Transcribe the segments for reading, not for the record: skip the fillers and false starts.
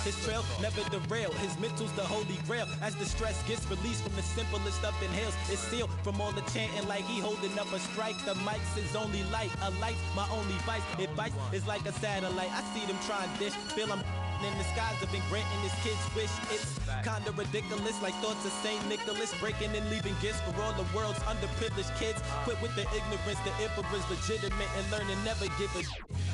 His trail never derail, his mental's the holy grail. As the stress gets released from the simplest of inhales, it's sealed from all the chanting like he holding up a strike. The mic's his only light, a light's my only vice. Advice is like a satellite, I see them trying dish, feel I'm in the skies have been granting his kids wish. It's kinda ridiculous, like thoughts of Saint Nicholas, breaking and leaving gifts for all the world's underprivileged kids. Quit with the ignorance, the emperor's legitimate, and learn to never give a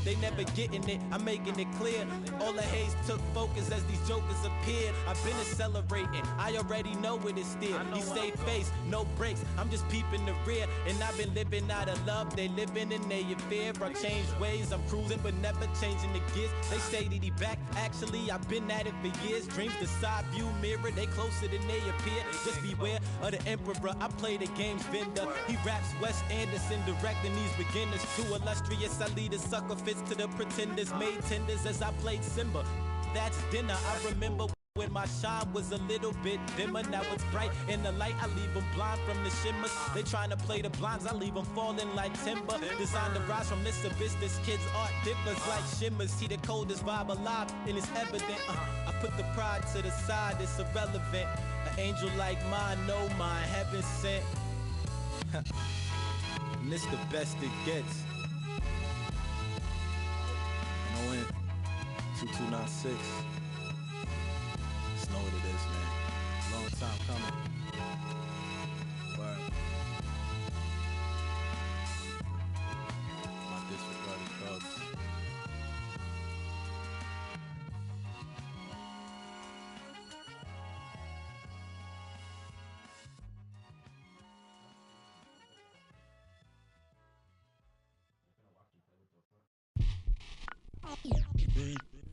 they never getting it, I'm making it clear. All the haze took focus as these jokers appeared. I've been accelerating, I already know what it's still. He stay face, no breaks, I'm just peeping the rear. And I've been living out of love, they living in their fear. I changed ways, I'm cruising but never changing the gears. They say that he back, actually I've been at it for years. Dreams the side view mirror, they closer than they appear. Just beware of the emperor, I play the game's vendor. He raps Wes Anderson, directing these beginners. Too illustrious, I lead a sucker fist to the pretenders. Made tenders as I played Simba, that's dinner. I remember when my shine was a little bit dimmer. Now it's bright in the light, I leave them blind from the shimmers. They trying to play the blinds, I leave them falling like timber. Designed to rise from this abyss, this kid's art differs like shimmers. See the coldest vibe alive, and it's evident. I put the pride to the side, it's irrelevant. An angel like mine, no mine, heaven sent. And this the best it gets. And I went 2296. Just know what it is, man. Long time coming. Word. My disregarded thugs.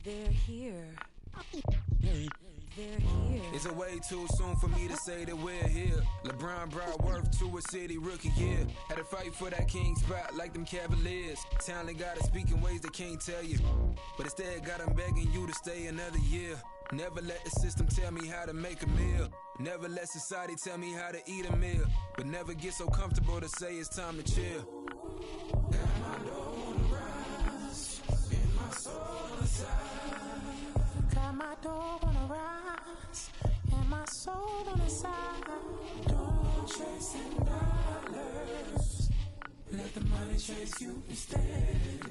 They're here. They're here. It's a way too soon for me to say that we're here. LeBron brought worth to a city rookie year. Had to fight for that king spot like them Cavaliers. Talent got to speak in ways they can't tell you, but instead got them begging you to stay another year. Never let the system tell me how to make a meal. Never let society tell me how to eat a meal. But never get so comfortable to say it's time to chill. Got my dough on the rise, and my soul on the side. Got my dough on the rise, and my soul on the side. Don't chasing dollars, let the money chase you instead.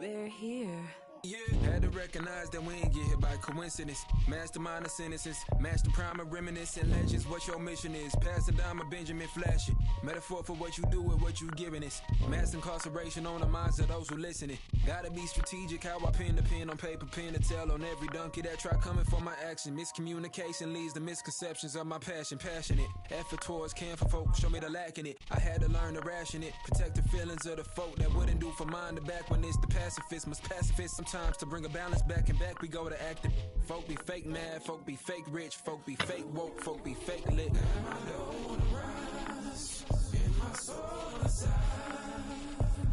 They're here. Yeah, had to recognize that we ain't get hit by coincidence. Mastermind of sentences, master prime of reminiscent legends. What your mission is, pass the dime of Benjamin Flash it. Metaphor for what you do and what you giving us. Mass incarceration on the minds of those who listening. Gotta be strategic how I pen the pen on paper, pen to tell on every donkey that try coming for my action. Miscommunication leads to misconceptions of my passion. Passionate effort towards can for folk, show me the lack in it. I had to learn to ration it, protect the feelings of the folk that wouldn't do for mine to back when it's the pacifist. Must pacifist sometimes to bring a balance back, and back we go to acting. Folk be fake mad, folk be fake rich, folk be fake woke, folk be fake lit. Got my dough on the rise, and my soul on the side.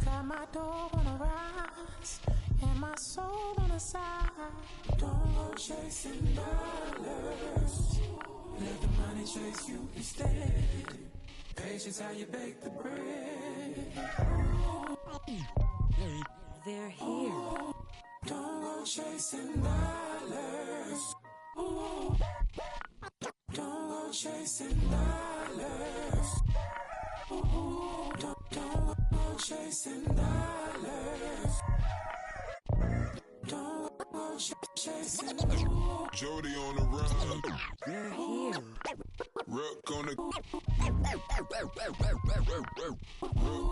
Got my dough on the rise, and my soul on the side. Don't go chasing dollars, let the money chase you instead. Patience how you bake the bread. They're here. Don't go chasing dollars. Ooh. Don't go chasing dollars. Ooh. Don't go chasing dollars. Don't go chasing dollars. Jody on the run. They're here. Rook on the. Rook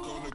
on the.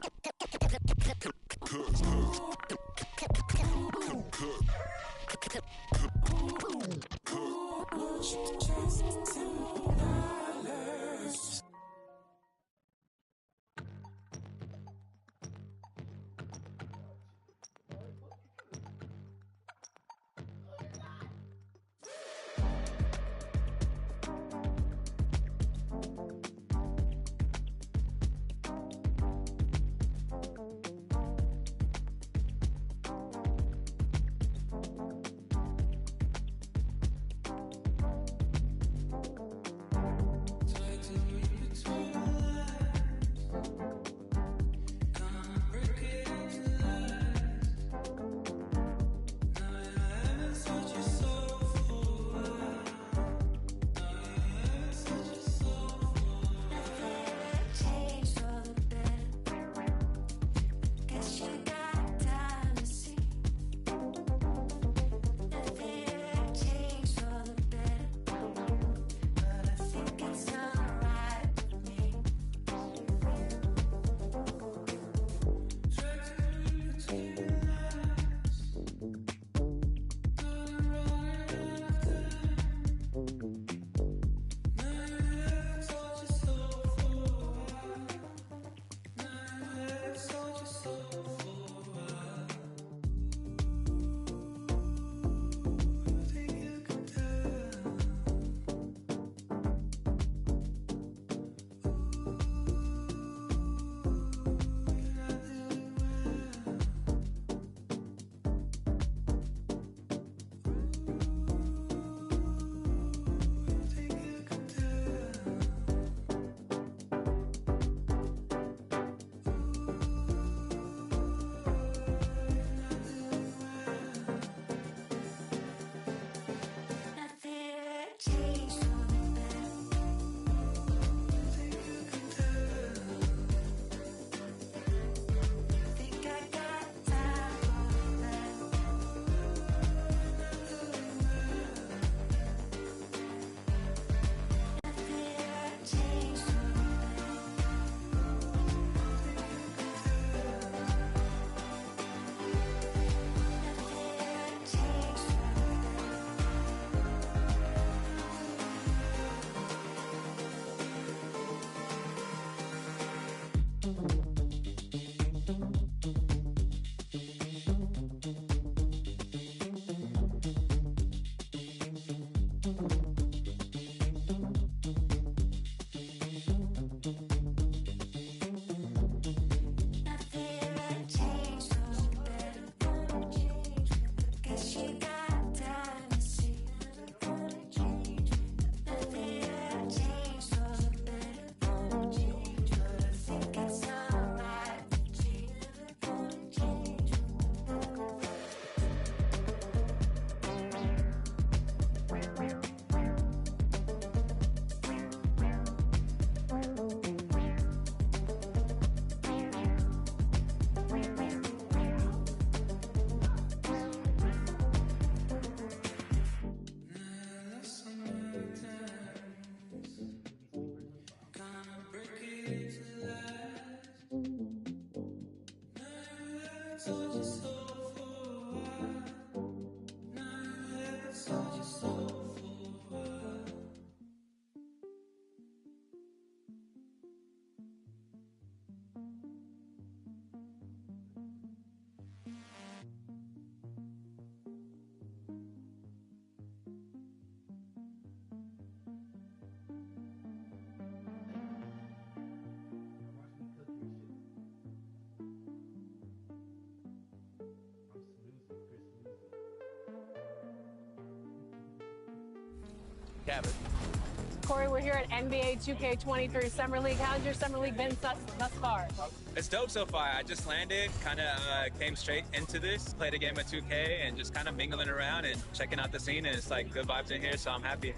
Corey, we're here at NBA 2K23 Summer League. How's your Summer League been thus far? It's dope so far. I just landed, kind of came straight into this, played a game of 2K, and just kind of mingling around and checking out the scene. And it's like good vibes in here, so I'm happy.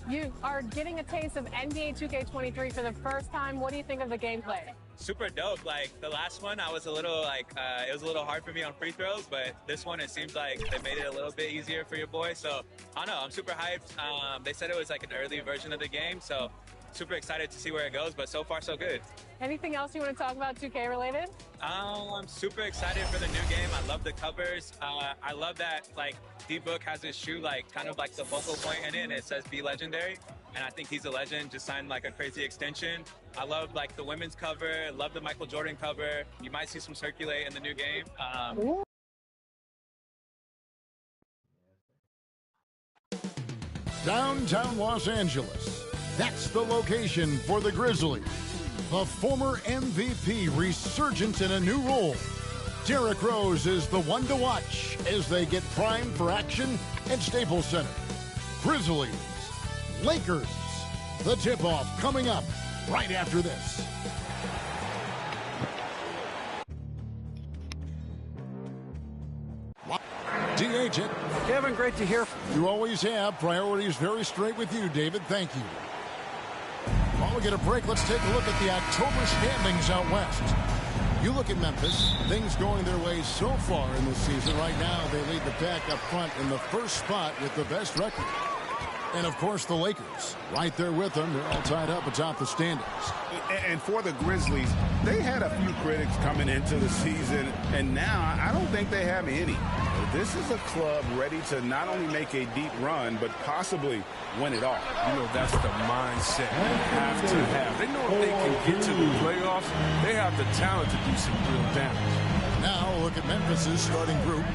You are getting a taste of NBA 2K23 for the first time. What do you think of the gameplay? Super dope. Like the last one, I was a little like it was a little hard for me on free throws, but this one it seems like they made it a little bit easier for your boy. So I don't know. I'm super hyped. They said it was like an early version of the game, so super excited to see where it goes. But so far, so good. Anything else you want to talk about 2K related? I'm super excited for the new game. I love the covers. I love that like D-Book has his shoe like kind of like the focal point in it, and it says "Be Legendary." And I think he's a legend. Just signed like a crazy extension. I love like the women's cover. Love the Michael Jordan cover. You might see some circulate in the new game. Downtown Los Angeles. That's the location for the Grizzlies. The former MVP resurgent in a new role. Derrick Rose is the one to watch as they get primed for action at Staples Center. Grizzlies, Lakers. The tip-off coming up right after this. DH it. Kevin, great to hear. You always have. Priorities very straight with you, David. Thank you. While we get a break, let's take a look at the October standings out west. You look at Memphis, things going their way so far in this season. Right now, they lead the pack up front in the first spot with the best record. And, of course, the Lakers right there with them. They're all tied up atop the standings. And for the Grizzlies, they had a few critics coming into the season, and now I don't think they have any. This is a club ready to not only make a deep run, but possibly win it all. You know, that's the mindset they have to have. They know if they can get to the playoffs, they have the talent to do some real damage. Now look at Memphis's starting group.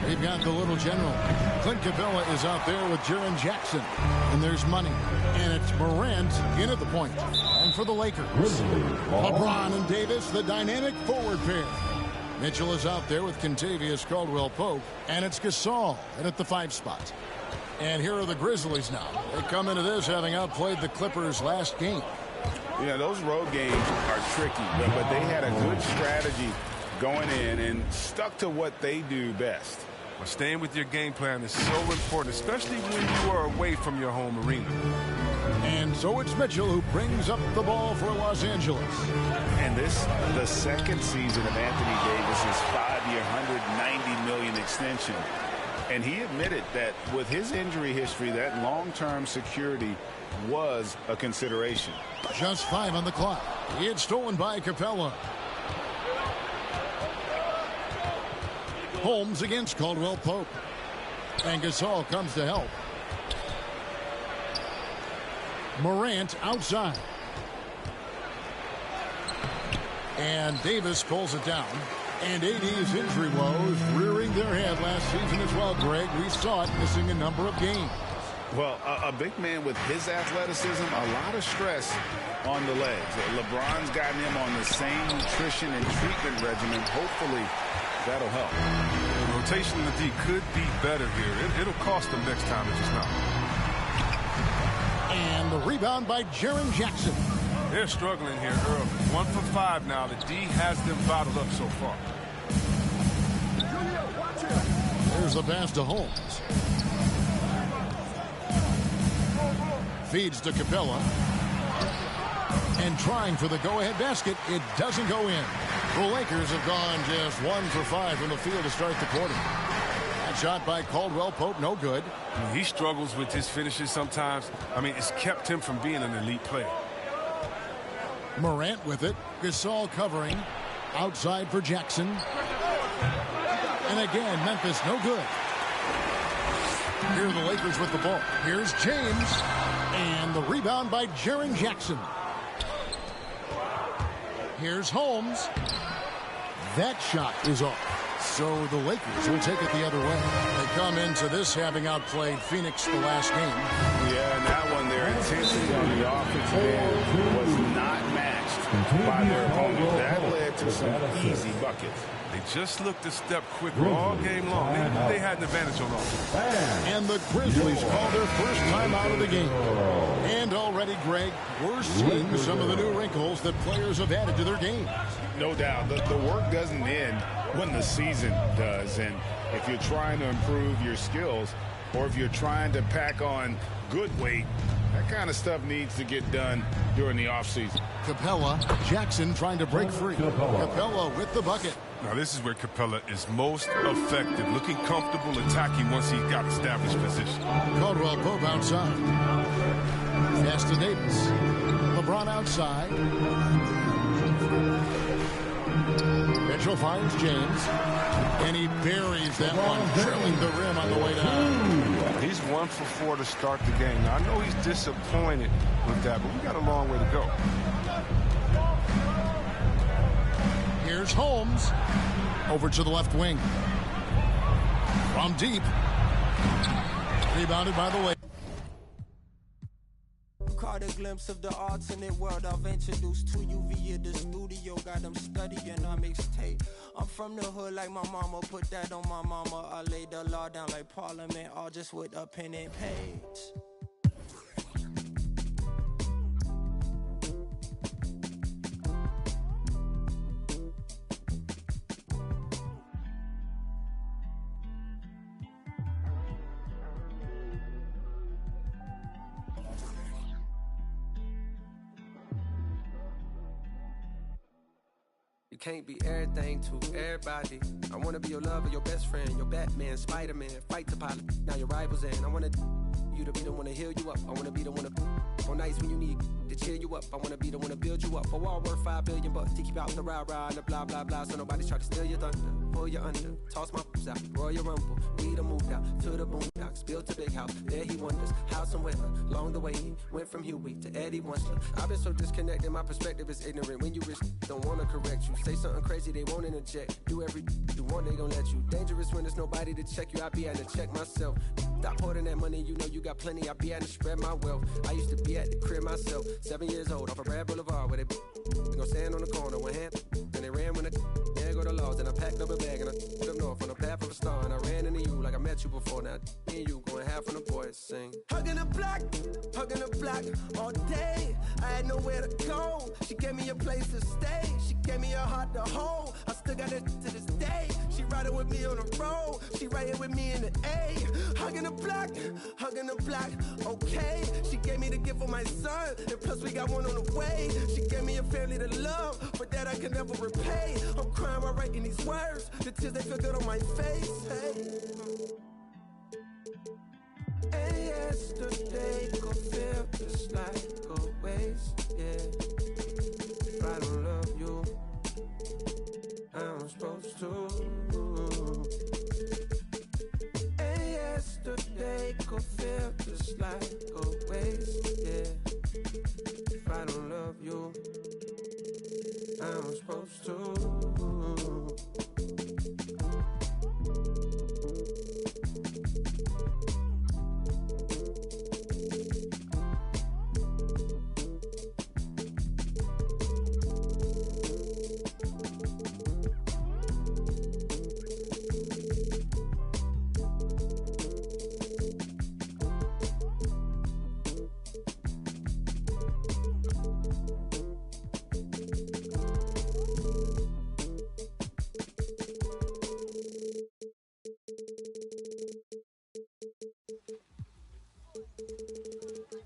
They've got the little general. Clint Capella is out there with Jaren Jackson. And there's money. And it's Morant in at the point. And for the Lakers, LeBron and Davis, the dynamic forward pair. Mitchell is out there with Kentavious Caldwell-Pope. And it's Gasol in at the 5 spot. And here are the Grizzlies now. They come into this having outplayed the Clippers last game. Yeah, those road games are tricky, but they had a good strategy going in and stuck to what they do best. Well, staying with your game plan is so important, especially when you are away from your home arena. And so it's Mitchell who brings up the ball for Los Angeles. And this, the second season of Anthony Davis's 5-year, $190 million extension. And he admitted that with his injury history, that long-term security was a consideration. Just 5 on the clock. It's stolen by Capella. Holmes against Caldwell-Pope. And Gasol comes to help. Morant outside. And Davis pulls it down. And AD's injury woes rearing their head last season as well, Greg. We saw it missing a number of games. Well, a big man with his athleticism, a lot of stress on the legs. LeBron's gotten him on the same nutrition and treatment regimen. Hopefully, that'll help. The rotation in the D could be better here. It'll cost them next time, it's just not. And the rebound by Jaren Jackson. They're struggling here early. 1 for 5 now. The D has them bottled up so far. There's the pass to Holmes. Feeds to Capella. And trying for the go-ahead basket. It doesn't go in. The Lakers have gone just 1 for 5 from the field to start the quarter. That shot by Caldwell-Pope, no good. He struggles with his finishes sometimes. I mean, it's kept him from being an elite player. Morant with it. Gasol covering. Outside for Jackson. And again, Memphis no good. Here are the Lakers with the ball. Here's James. And the rebound by Jaren Jackson. Here's Holmes. That shot is off. So the Lakers will take it the other way. They come into this having outplayed Phoenix the last game. Yeah, and that one, their intensity on the offensive end was not matched by their opponent. That led to some easy buckets. They just looked a step quicker all game long. They had an advantage on offense. And the Grizzlies call their first time out of the game. And already, Greg, we're seeing some of the new wrinkles that players have added to their game. No doubt. The work doesn't end when the season does. And if you're trying to improve your skills or if you're trying to pack on good weight, that kind of stuff needs to get done during the offseason. Capella, Jackson trying to break free. Capella with the bucket. Now, this is where Capella is most effective, looking comfortable, attacking once he's got established position. Caldwell Pope outside. Pass to Davis. LeBron outside. Mitchell fires James. And he buries that one, drilling the rim on the way down. He's 1 for 4 to start the game. Now, I know he's disappointed with that, but we got a long way to go. Here's Holmes. Over to the left wing. From deep. Rebounded by the way. Caught a glimpse of the alternate world I've introduced to you via the studio. Got them studying on mixtape. I'm from the hood like my mama, put that on my mama. I laid the law down like Parliament, all just with a pen and page. You can't be everything to everybody. I wanna be your lover, your best friend, your Batman, Spider-Man, fight to pilot. Now your rivals in. I wanna you to be the one to heal you up. I wanna be the one to on nights when you need to cheer you up. I wanna be the one to build you up. A wall worth $5 billion to keep out the rah-rah and the blah blah blah. So nobody's try to steal your thunder, pull you under, toss my boots out, Royal Rumble. We done moved out to the boondocks, built a big house. There he wonders how some weather. Along the way he went from Huey to Eddie Winsler. I've been so disconnected, my perspective is ignorant. When you rich, don't wanna correct you. Say something crazy, they won't interject. Do every you want, they gon' let you. Dangerous when there's nobody to check you. I be having to check myself. Stop hoarding that money, you know you got plenty. I be having to spread my wealth. I used to be at the crib myself, 7 years old, off of Brad Boulevard, where they gon' stand on the corner, one hand, and they ran when there go the laws. And I packed up a bag and I took up north on the path of a star. And I ran into you like I met you before. Now me and you going half on the boys sing. Hugging the block all day. I had nowhere to go. She gave me a place to stay. She gave me a heart to hold. I still got it to this day. She riding with me on the road. She riding with me in the A. Hugging the block, okay. She gave me the gift of my son, and plus we got one on the way. She gave me a family to love, but that I can never repay. I'm crying while writing these words. The tears, they feel good on my face. Hey. And yesterday could feel just like a waste, yeah. If I don't love you, I'm supposed to. And yesterday could feel just like a waste, yeah. If I don't love you, I'm supposed to.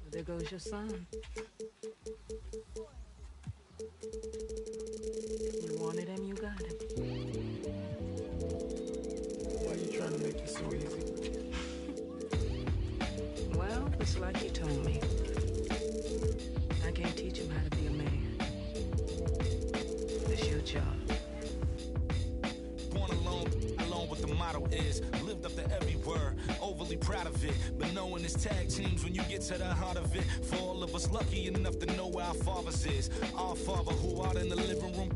There goes your son. You wanted him, you got him. Why are you trying to make this so easy? Well, it's like you told me. I can't teach him how to be a man. It's your job. Born alone with the motto is lived up to every word. Over really proud of it. But knowing it's tag teams when you get to the heart of it. For all of us lucky enough to know where our fathers is. Our father who out in the living room.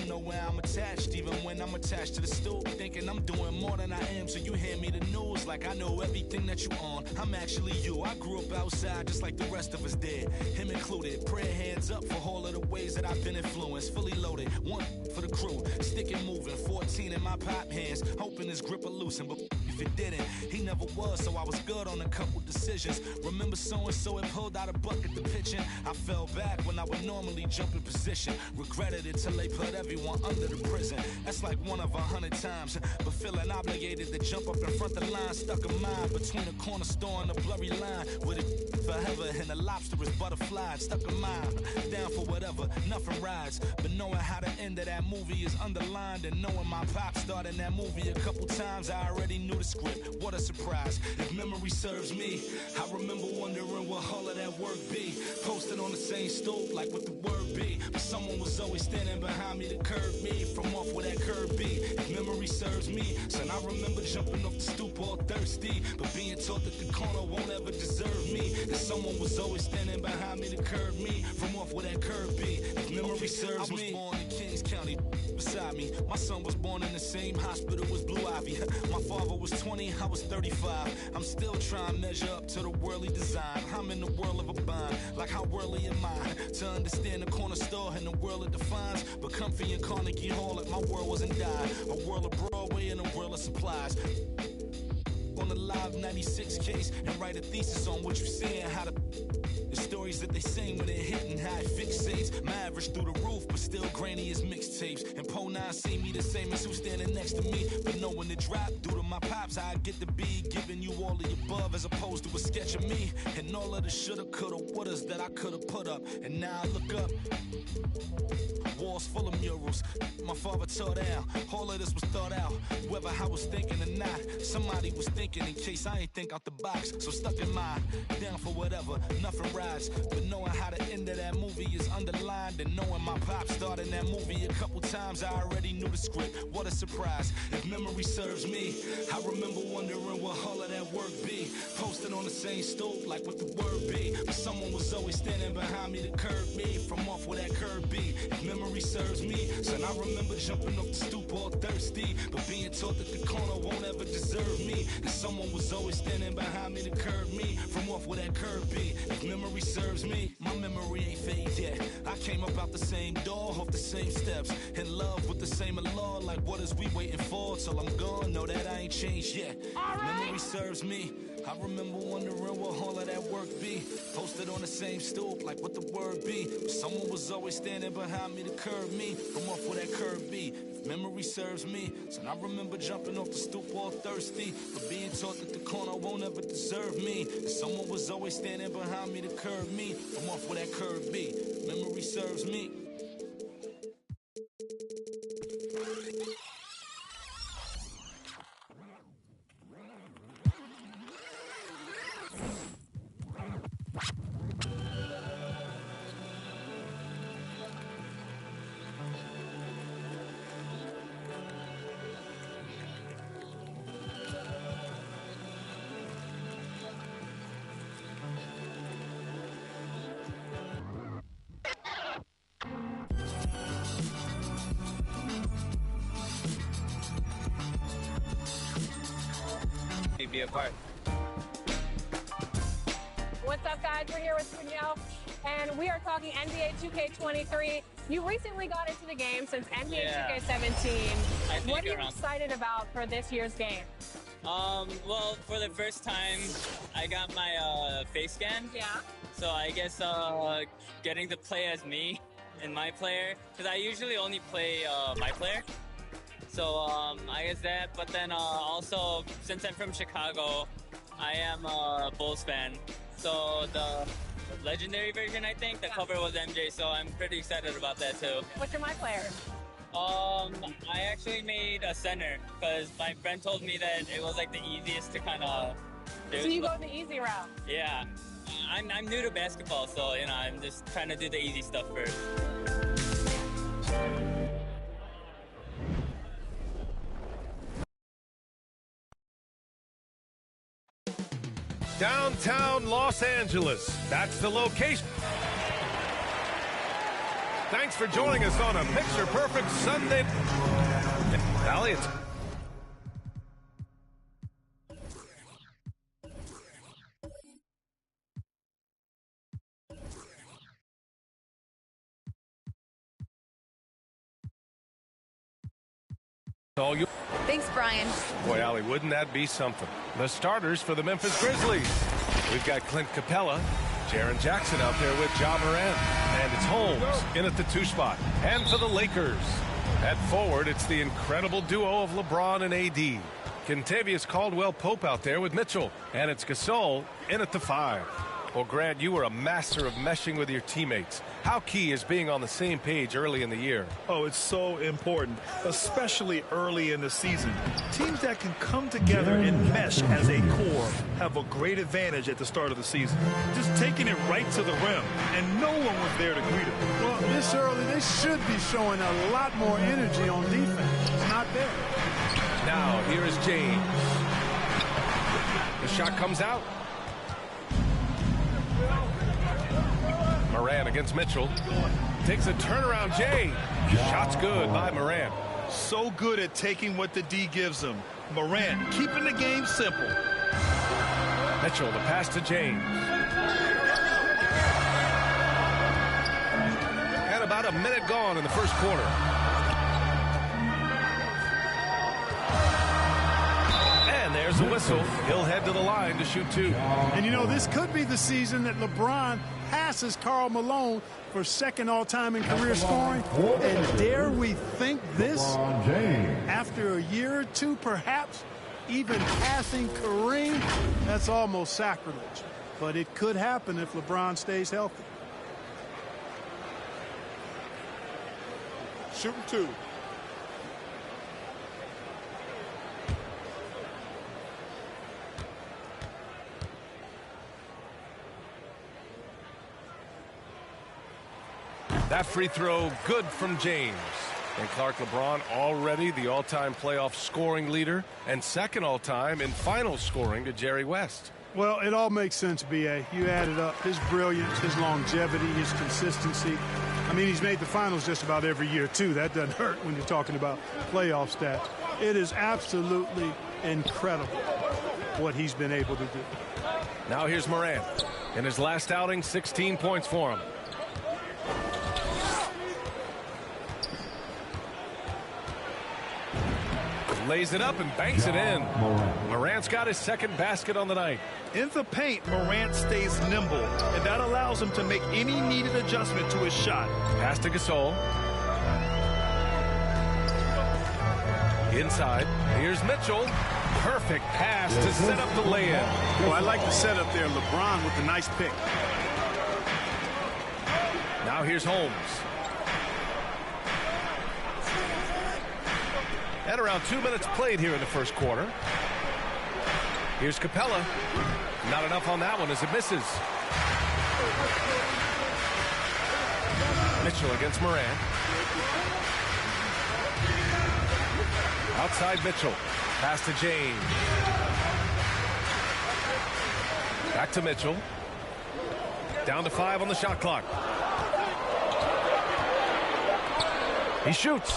Know where I'm attached, even when I'm attached to the stool. Thinking I'm doing more than I am, so you hand me the news like I know everything that you on. I'm actually you. I grew up outside just like the rest of us did, him included. Prayer hands up for all of the ways that I've been influenced. Fully loaded, one for the crew, stick and moving. 14 in my pop hands, hoping his grip will loosen, but if it didn't, he never was, so I was good on a couple decisions. Remember so-and-so had pulled out a bucket to pitching. I fell back when I would normally jump in position. Regretted it till they put everyone under the prison. That's like 1 of 100 times. But feeling obligated to jump up in front the line. Stuck a mind between a corner store and a blurry line. With it forever and the lobster is butterfly. Stuck a mind, down for whatever, nothing rides. But knowing how the end of that movie is underlined, and knowing my pop starred in that movie a couple times, I already knew the script. What a surprise. If memory serves me, I remember wondering what all of that work be. Posted on the same stoop like what the word be. But someone was always standing behind me to curb me from off where that curb be. If memory serves me, son, I remember jumping off the stoop all thirsty, but being taught that the corner won't ever deserve me. That someone was always standing behind me to curb me from off where that curb be. If memory serves me, I was born in Kings County. Beside me, my son was born in the same hospital as Blue Ivy. My father was 20, I was 35. I'm still trying to measure up to the worldly design. I'm in the world of a bind, like how worldly am I? To understand the corner store and the world it defines. But comfy in Carnegie Hall like my world wasn't died. A world of Broadway and a world of supplies. On the Live 96 case and write a thesis on what you saying, how to the stories that they sing when they're hitting high fixates. My average through the roof, but still grainy as mixtapes. And Po 9 see me the same as who's standing next to me. But knowing the drop due to my pops, I get to be giving you all of the above as opposed to a sketch of me. And all of the shoulda, coulda, wouldas that I coulda put up. And now I look up. Walls full of murals, my father tore down. All of this was thought out, whether I was thinking or not. Somebody was thinking in case I ain't think out the box. So stuck in mind, down for whatever, nothing rides. But knowing how the end of that movie is underlined, and knowing my pop starred in that movie a couple times, I already knew the script. What a surprise. If memory serves me, I remember wondering what all of that work be. Posted on the same stoop like what the word be. But someone was always standing behind me to curb me from off where that curb be. If memory serves me, son, I remember jumping off the stoop all thirsty, but being taught that the corner won't ever deserve me. And someone was always standing behind me to curb me from off where that curb be. If memory serves me, my memory ain't fade yet. I came up out the same door, off the same steps, in love with the same law. Like what is we waiting for till I'm gone? Know that I ain't changed yet. If memory serves me, I remember wondering what all of that work be. Posted on the same stoop like what the word be. Someone was always standing behind me to curb me from off where that curb be. If memory serves me, son, I remember jumping off the stoop all thirsty, but being taught that the corner won't ever deserve me. And someone was always standing behind me to curb me from off where that curb be. If memory serves me. Be a part. What's up, guys? We're here with Danielle, and we are talking NBA 2K23. You recently got into the game since NBA 2K17. What are you excited about for this year's game? Well, for the first time, I got my face scan. Yeah. So I guess getting to play as me and my player, because I usually only play my player. So I guess that, but then also, since I'm from Chicago, I am a Bulls fan. So the legendary version, I think, the cover was MJ, so I'm pretty excited about that too. What's your my player? I actually made a center, because my friend told me that it was like the easiest to kind of do. So you go the easy route? Yeah. I'm new to basketball, so, you know, I'm just trying to do the easy stuff first. Downtown Los Angeles. That's the location. Thanks for joining us on a picture-perfect Sunday. Valley, it's... all you. Thanks, Brian. Boy, Allie, wouldn't that be something? The starters for the Memphis Grizzlies. We've got Clint Capella, Jaren Jackson out there with Ja Morant, and it's Holmes in at the 2 spot. And for the Lakers, at forward, it's the incredible duo of LeBron and AD. Kentavious Caldwell-Pope out there with Mitchell, and it's Gasol in at the 5. Well, Grant, you were a master of meshing with your teammates. How key is being on the same page early in the year? Oh, it's so important, especially early in the season. Teams that can come together and mesh as a core have a great advantage at the start of the season. Just taking it right to the rim, and no one was there to greet them. Well, this early, they should be showing a lot more energy on defense. It's not there. Now, here is James. The shot comes out. Morant against Mitchell. Takes a turnaround, Jay. Shot's good by Morant. So good at taking what the D gives him. Morant keeping the game simple. Mitchell, the pass to James. And about a minute gone in the first quarter. And there's the whistle. He'll head to the line to shoot 2. And you know, this could be the season that LeBron passes Karl Malone for second all-time in career scoring. And dare we think this? After a year or two, perhaps even passing Kareem? That's almost sacrilege. But it could happen if LeBron stays healthy. Shooting 2. That free throw good from James. And Clark, LeBron already the all-time playoff scoring leader and second all-time in final scoring to Jerry West. Well, it all makes sense, B.A. You added up his brilliance, his longevity, his consistency. I mean, he's made the finals just about every year, too. That doesn't hurt when you're talking about playoff stats. It is absolutely incredible what he's been able to do. Now here's Morant. In his last outing, 16 points for him. Lays it up and banks it in. Morant's got his second basket on the night. In the paint, Morant stays nimble, and that allows him to make any needed adjustment to his shot. Pass to Gasol. Inside. Here's Mitchell. Perfect pass to set up the layup. Well, I like the setup there. LeBron with the nice pick. Now here's Holmes. At around 2 minutes played here in the first quarter. Here's Capella. Not enough on that one as it misses. Mitchell against Morant. Outside Mitchell. Pass to James. Back to Mitchell. Down to 5 on the shot clock. He shoots.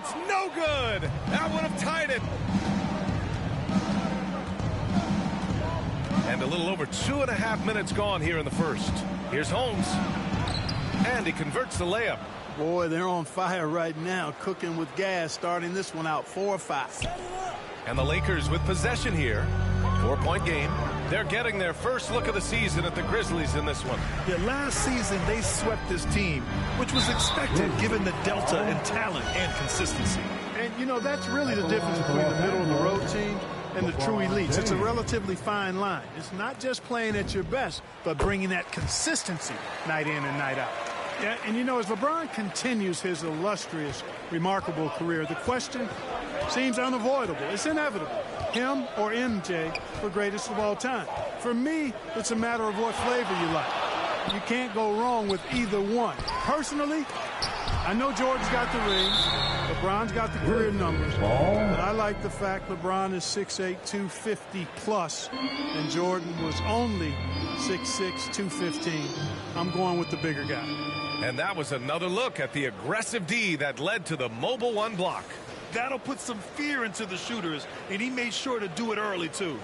It's no good. That would have tied it. And a little over 2.5 minutes gone here in the first. Here's Holmes. And he converts the layup. Boy, they're on fire right now, cooking with gas, starting this one out 4-5. And the Lakers with possession here. 4-point game. They're getting their first look of the season at the Grizzlies in this one. Yeah, last season they swept this team, which was expected given the delta in talent and consistency. And, you know, that's really the difference between the middle-of-the-road team and the true elites. It's a relatively fine line. It's not just playing at your best, but bringing that consistency night in and night out. Yeah, and, you know, as LeBron continues his illustrious, remarkable career, the question seems unavoidable. It's inevitable. Him or MJ for greatest of all time. For me, it's a matter of what flavor you like. You can't go wrong with either one. Personally, I know Jordan's got the rings. LeBron's got the career numbers, but I like the fact LeBron is 6'8", 250 plus, and Jordan was only 6'6", 215. I'm going with the bigger guy. And that was another look at the aggressive D that led to the Mobile One block. That'll put some fear into the shooters, and he made sure to do it early, too.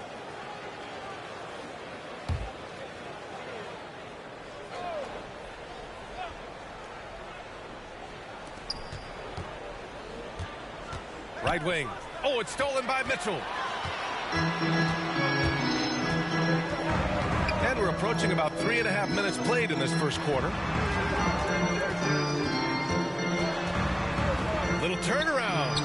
Right wing. Oh, it's stolen by Mitchell. And we're approaching about 3.5 minutes played in this first quarter. Little turnaround.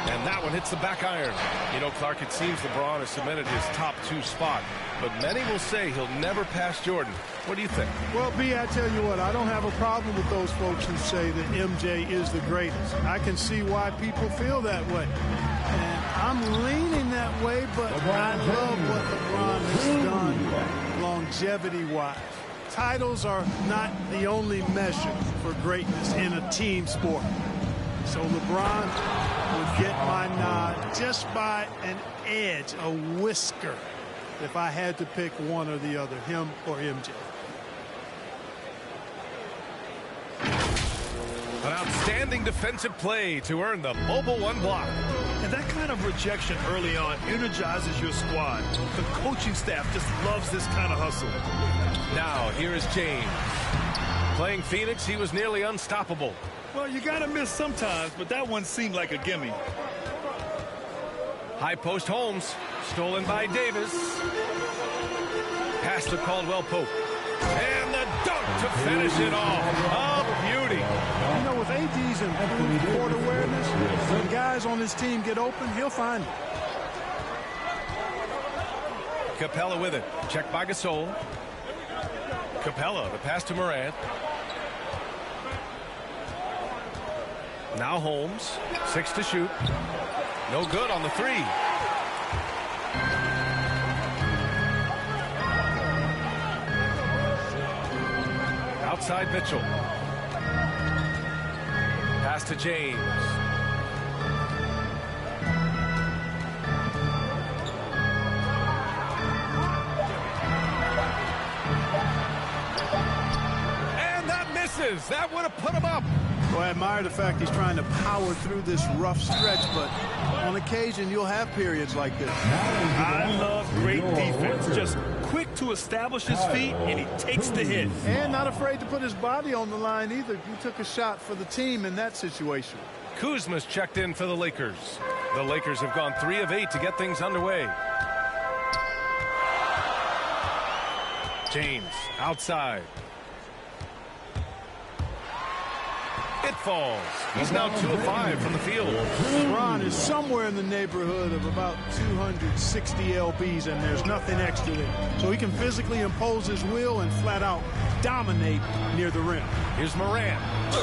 And that one hits the back iron. You know, Clark, it seems LeBron has cemented his top 2 spot, but many will say he'll never pass Jordan. What do you think? Well, B, I tell you what, I don't have a problem with those folks who say that MJ is the greatest. I can see why people feel that way. And I'm leaning that way, but I love what LeBron has done longevity-wise. Titles are not the only measure for greatness in a team sport. So LeBron would get my nod just by an edge, a whisker, if I had to pick one or the other, him or MJ. An outstanding defensive play to earn the Mobile One block. And that kind of rejection early on energizes your squad. The coaching staff just loves this kind of hustle. Now, here is James. Playing Phoenix, he was nearly unstoppable. Well, you got to miss sometimes, but that one seemed like a gimme. High post Holmes, stolen by Davis. Pass to Caldwell Pope. And the dunk to finish it off. A beauty. You know, with AD's improved court awareness, when guys on his team get open, he'll find it. Capella with it. Checked by Gasol. Capella, the pass to Morant. Now Holmes, 6 to shoot. No good on the 3. Outside Mitchell. Pass to James. And that misses. That would have put him up. Well, I admire the fact he's trying to power through this rough stretch, but on occasion you'll have periods like this. I love great defense. Just quick to establish his feet, and he takes the hit. And not afraid to put his body on the line either. He took a shot for the team in that situation. Kuzma's checked in for the Lakers. The Lakers have gone 3 of 8 to get things underway. James outside. It falls. He's now 2 of 5 from the field. LeBron is somewhere in the neighborhood of about 260 lbs, and there's nothing extra there. So he can physically impose his will and flat out dominate near the rim. Here's Morant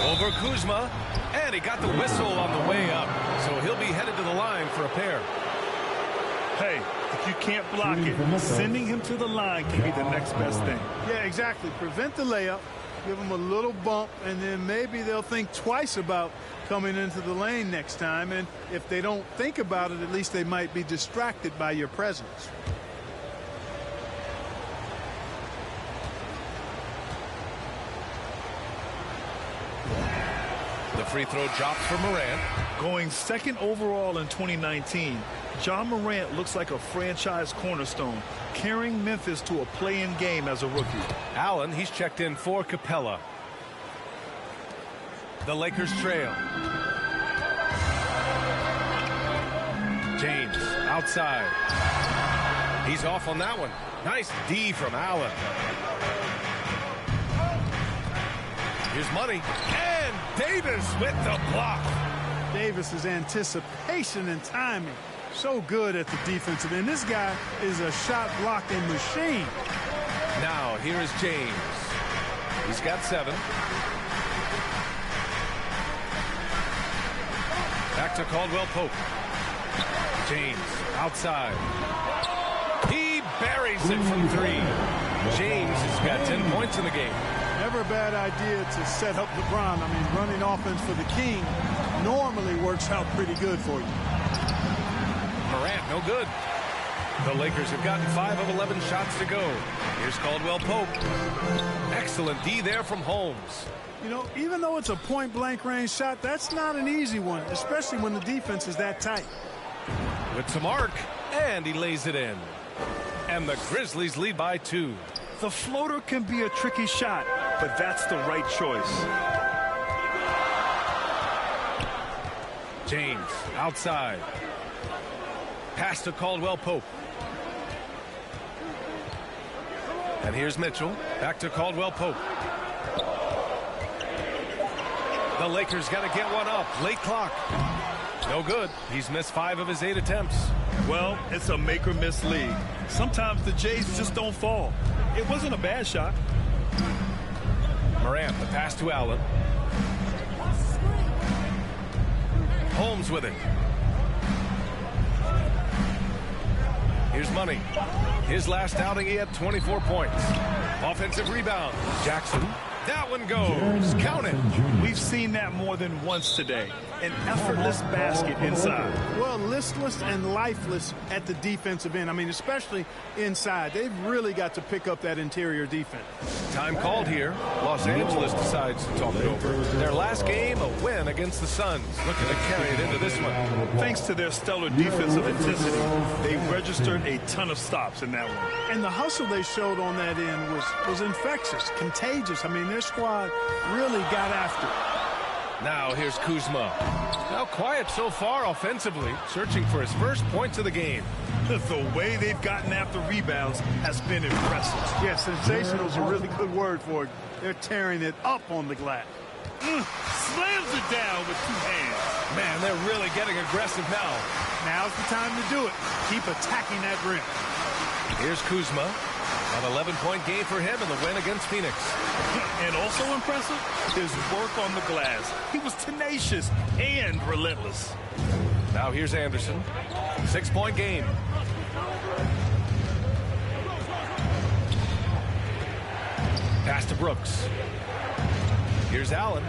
over Kuzma, and he got the whistle on the way up. So he'll be headed to the line for a pair. Hey, if you can't block it, sending him to the line can be the next best thing. Yeah, exactly. Prevent the layup. Give them a little bump, and then maybe they'll think twice about coming into the lane next time. And if they don't think about it, at least they might be distracted by your presence. The free throw dropped for Morant. Going 2nd overall in 2019, Ja Morant looks like a franchise cornerstone, carrying Memphis to a play-in game as a rookie. Allen, he's checked in for Capella. The Lakers trail. James outside. He's off on that one. Nice D from Allen. Here's Money. And Davis with the block. Davis's anticipation and timing. So good at the defensive end. This guy is a shot blocking machine. Now here is James. He's got 7. Back to Caldwell Pope. James outside. He buries it from 3. James has got 10 points in the game. Never a bad idea to set up LeBron. I mean, running offense for the king normally works out pretty good for you. Morant, no good. The Lakers have gotten 5 of 11 shots to go. Here's Caldwell Pope. Excellent D there from Holmes. You know, even though it's a point-blank range shot, that's not an easy one, especially when the defense is that tight. With some arc, and he lays it in. And the Grizzlies lead by 2. The floater can be a tricky shot, but that's the right choice. James outside. Pass to Caldwell Pope. And here's Mitchell. Back to Caldwell Pope. The Lakers got to get one up. Late clock. No good. He's missed 5 of his 8 attempts. Well, it's a make-or-miss league. Sometimes the Jays just don't fall. It wasn't a bad shot. Morant, the pass to Allen. Holmes with it. Here's Money. His last outing, he had 24 points. Offensive rebound. Jackson. That one goes. Count it. We've seen that more than once today. An effortless basket inside. Well, listless and lifeless at the defensive end. I mean, especially inside. They've really got to pick up that interior defense. Time called here. Los Angeles decides to talk it over. Their last game, a win against the Suns. Looking to carry it into this one. Thanks to their stellar defensive intensity, they registered a ton of stops in that one. And the hustle they showed on that end was infectious, contagious. I mean, their squad really got after it. Now here's Kuzma. Now quiet so far offensively, searching for his first points of the game. The way they've gotten after rebounds has been impressive. Yeah, sensational is a really good word for it. They're tearing it up on the glass. Slams it down with 2 hands. Man, they're really getting aggressive now. Now's the time to do it. Keep attacking that rim. Here's Kuzma. An 11-point game for him in the win against Phoenix. And also impressive, his work on the glass. He was tenacious and relentless. Now here's Anderson. 6-point game. Pass to Brooks. Here's Allen.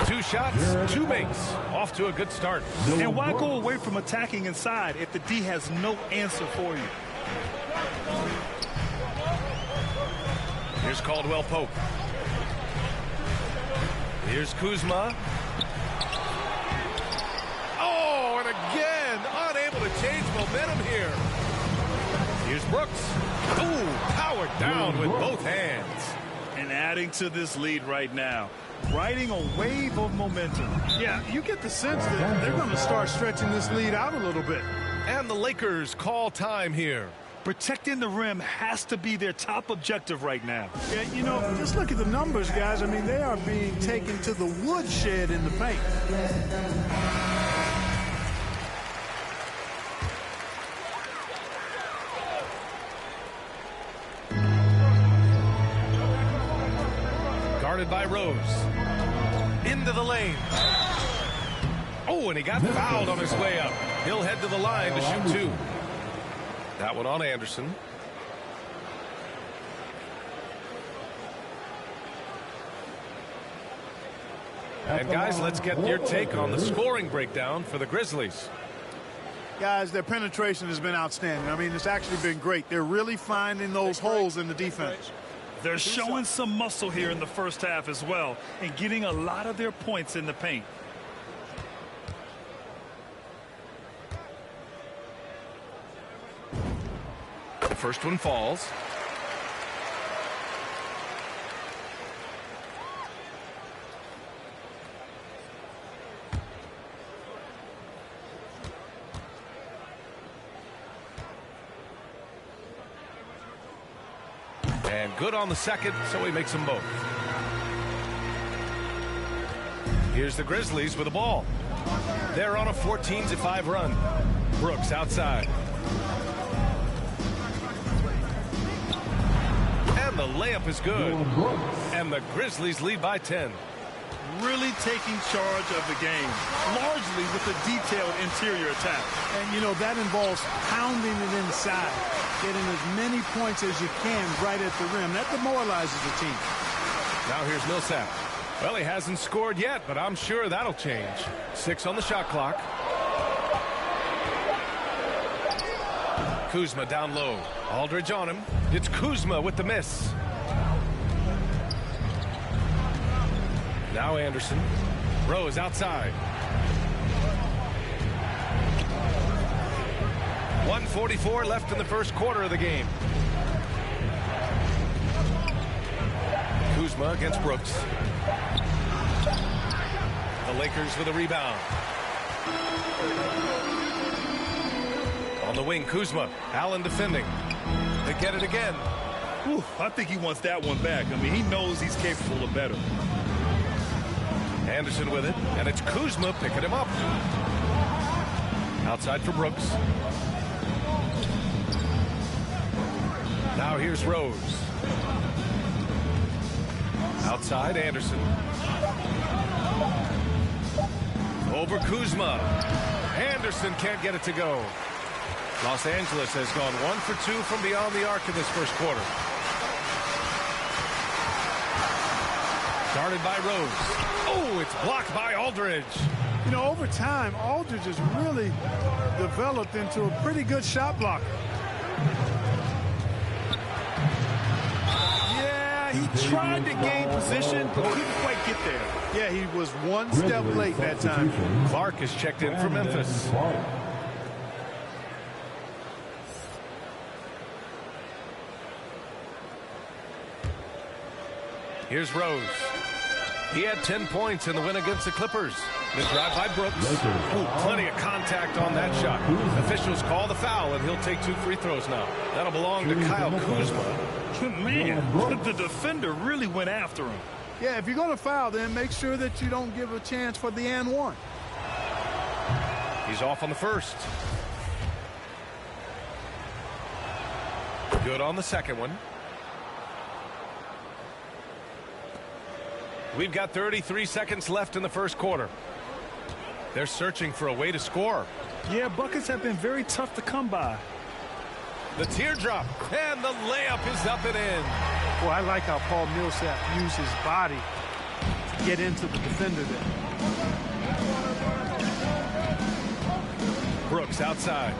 2 shots, 2 makes. Off to a good start. And why go away from attacking inside if the D has no answer for you? Here's Caldwell Pope. Here's Kuzma. Oh, and again, unable to change momentum here. Here's Brooks. Ooh, powered down with both hands. And adding to this lead right now, riding a wave of momentum. Yeah, you get the sense that they're going to start stretching this lead out a little bit. And the Lakers call time here. Protecting the rim has to be their top objective right now. Yeah, you know, just look at the numbers, guys. I mean, they are being taken to the woodshed in the paint. Guarded by Rose. Into the lane. Oh, and he got fouled on his way up. He'll head to the line to shoot 2. That one on Anderson. And guys, let's get your take on the scoring breakdown for the Grizzlies. Guys, their penetration has been outstanding. I mean, it's actually been great. They're really finding those holes in the defense. They're showing some muscle here in the first half as well and getting a lot of their points in the paint. The first one falls. And good on the second, so he makes them both. Here's the Grizzlies with the ball. They're on a 14-5 run. Brooks outside. And the layup is good. And the Grizzlies lead by 10. Really taking charge of the game, largely with a detailed interior attack. And, you know, that involves pounding it inside, getting as many points as you can right at the rim. That demoralizes the team. Now here's Millsap. Well, he hasn't scored yet, but I'm sure that'll change. 6 on the shot clock. Kuzma down low. Aldridge on him. It's Kuzma with the miss. Now Anderson. Rose outside. 1:44 left in the first quarter of the game. Kuzma against Brooks. The Lakers with a rebound. On the wing, Kuzma. Allen defending. They get it again. Ooh, I think he wants that one back. I mean, he knows he's capable of better. Anderson with it, and it's Kuzma picking him up. Outside for Brooks. Now here's Rose. Outside, Anderson. Over Kuzma. Anderson can't get it to go. Los Angeles has gone 1 for 2 from beyond the arc in this first quarter. Started by Rose. Oh, it's blocked by Aldridge. You know, over time, Aldridge has really developed into a pretty good shot blocker. Yeah, he tried to gain position, but couldn't quite get there. Yeah, he was one step late that time. Clark is checked in for Memphis. Here's Rose. He had 10 points in the win against the Clippers. The drive by Brooks. Ooh, plenty of contact on that shot. Officials call the foul, and he'll take 2 free throws now. That'll belong to Kyle Kuzma. Man, the defender really went after him. Yeah, if you're going to foul, then make sure that you don't give a chance for the and one. He's off on the first. Good on the second one. We've got 33 seconds left in the first quarter. They're searching for a way to score. Yeah, buckets have been very tough to come by. The teardrop, and the layup is up and in. Boy, I like how Paul Millsap used his body to get into the defender there. Brooks outside.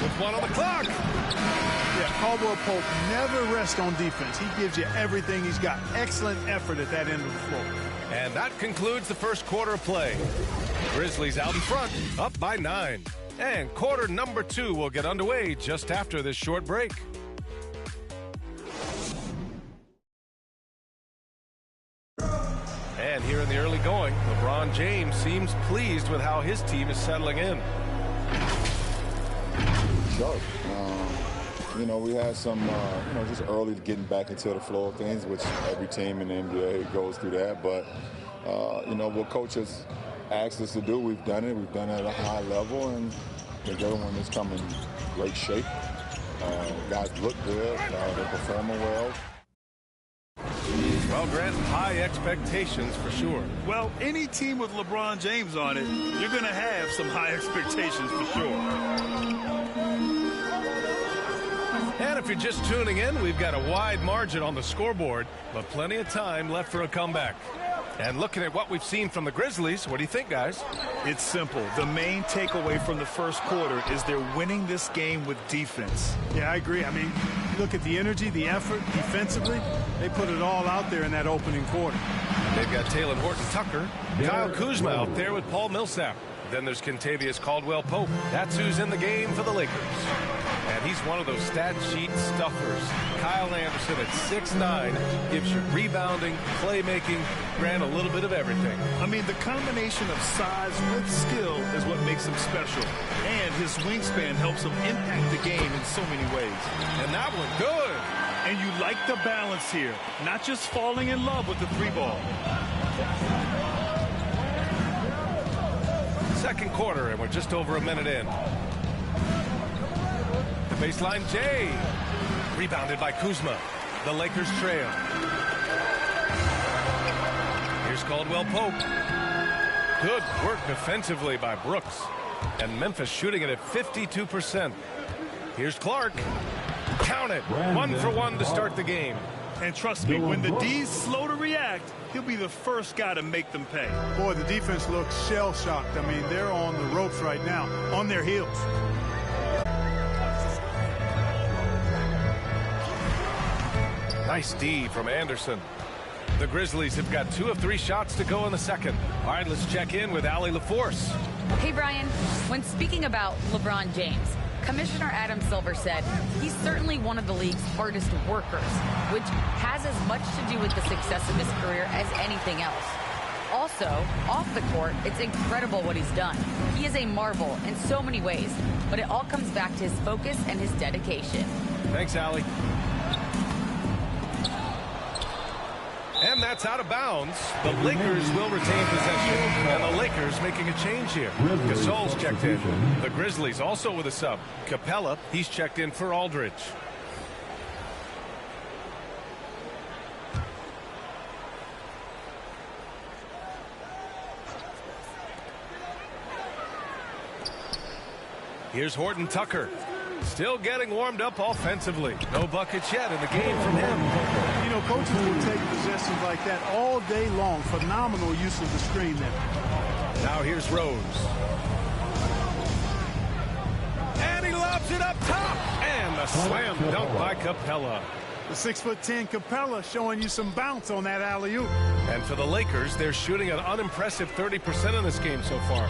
With 1 on the clock. Yeah, Caldwell Pope never rests on defense. He gives you everything he's got. Excellent effort at that end of the floor. And that concludes the first quarter of play. Grizzlies out in front, up by 9. And quarter number 2 will get underway just after this short break. And here in the early going, LeBron James seems pleased with how his team is settling in. Sharp. You know, we had some, just early getting back into the flow of things, which every team in the NBA goes through that. But, what coaches asked us to do, we've done it. We've done it at a high level, and I think everyone is coming in great shape. Guys look good. They're performing well. Well, Grant, high expectations for sure. Well, any team with LeBron James on it, you're going to have some high expectations for sure. And if you're just tuning in, we've got a wide margin on the scoreboard, but plenty of time left for a comeback. And looking at what we've seen from the Grizzlies, what do you think, guys? It's simple. The main takeaway from the first quarter is they're winning this game with defense. Yeah, I agree. I mean, you look at the energy, the effort, defensively, they put it all out there in that opening quarter. They've got Talen Horton-Tucker, Kyle Kuzma out there with Paul Millsap. Then there's Kentavious Caldwell-Pope. That's who's in the game for the Lakers. And he's one of those stat sheet stuffers. Kyle Anderson at 6'9", gives you rebounding, playmaking, Grant, a little bit of everything. I mean, the combination of size with skill is what makes him special. And his wingspan helps him impact the game in so many ways. And that one good. And you like the balance here. Not just falling in love with the 3-ball. Second quarter, and we're just over a minute in. The baseline, Jay. Rebounded by Kuzma. The Lakers trail. Here's Caldwell-Pope. Good work defensively by Brooks. And Memphis shooting it at 52%. Here's Clark. Count it. 1 for 1 to start the game. And trust me, when the D's slow to react, he'll be the first guy to make them pay. Boy, the defense looks shell-shocked. I mean, they're on the ropes right now, on their heels. Nice D from Anderson. The Grizzlies have got 2 of 3 shots to go in the second. All right, let's check in with Allie LaForce. Hey, Brian. When speaking about LeBron James, Commissioner Adam Silver said he's certainly one of the league's hardest workers, which has as much to do with the success of his career as anything else. Also, off the court, it's incredible what he's done. He is a marvel in so many ways, but it all comes back to his focus and his dedication. Thanks, Allie. And that's out of bounds. The Lakers will retain possession. And the Lakers making a change here. Gasol's checked in. The Grizzlies also with a sub. Capella, he's checked in for Aldridge. Here's Horton Tucker. Still getting warmed up offensively. No buckets yet in the game from him. You know, coaches will take possessions like that all day long. Phenomenal use of the screen there. Now here's Rose. And he lobs it up top. And a slam dunk by Capella. The 6'10" Capella showing you some bounce on that alley-oop. And for the Lakers, they're shooting an unimpressive 30% in this game so far.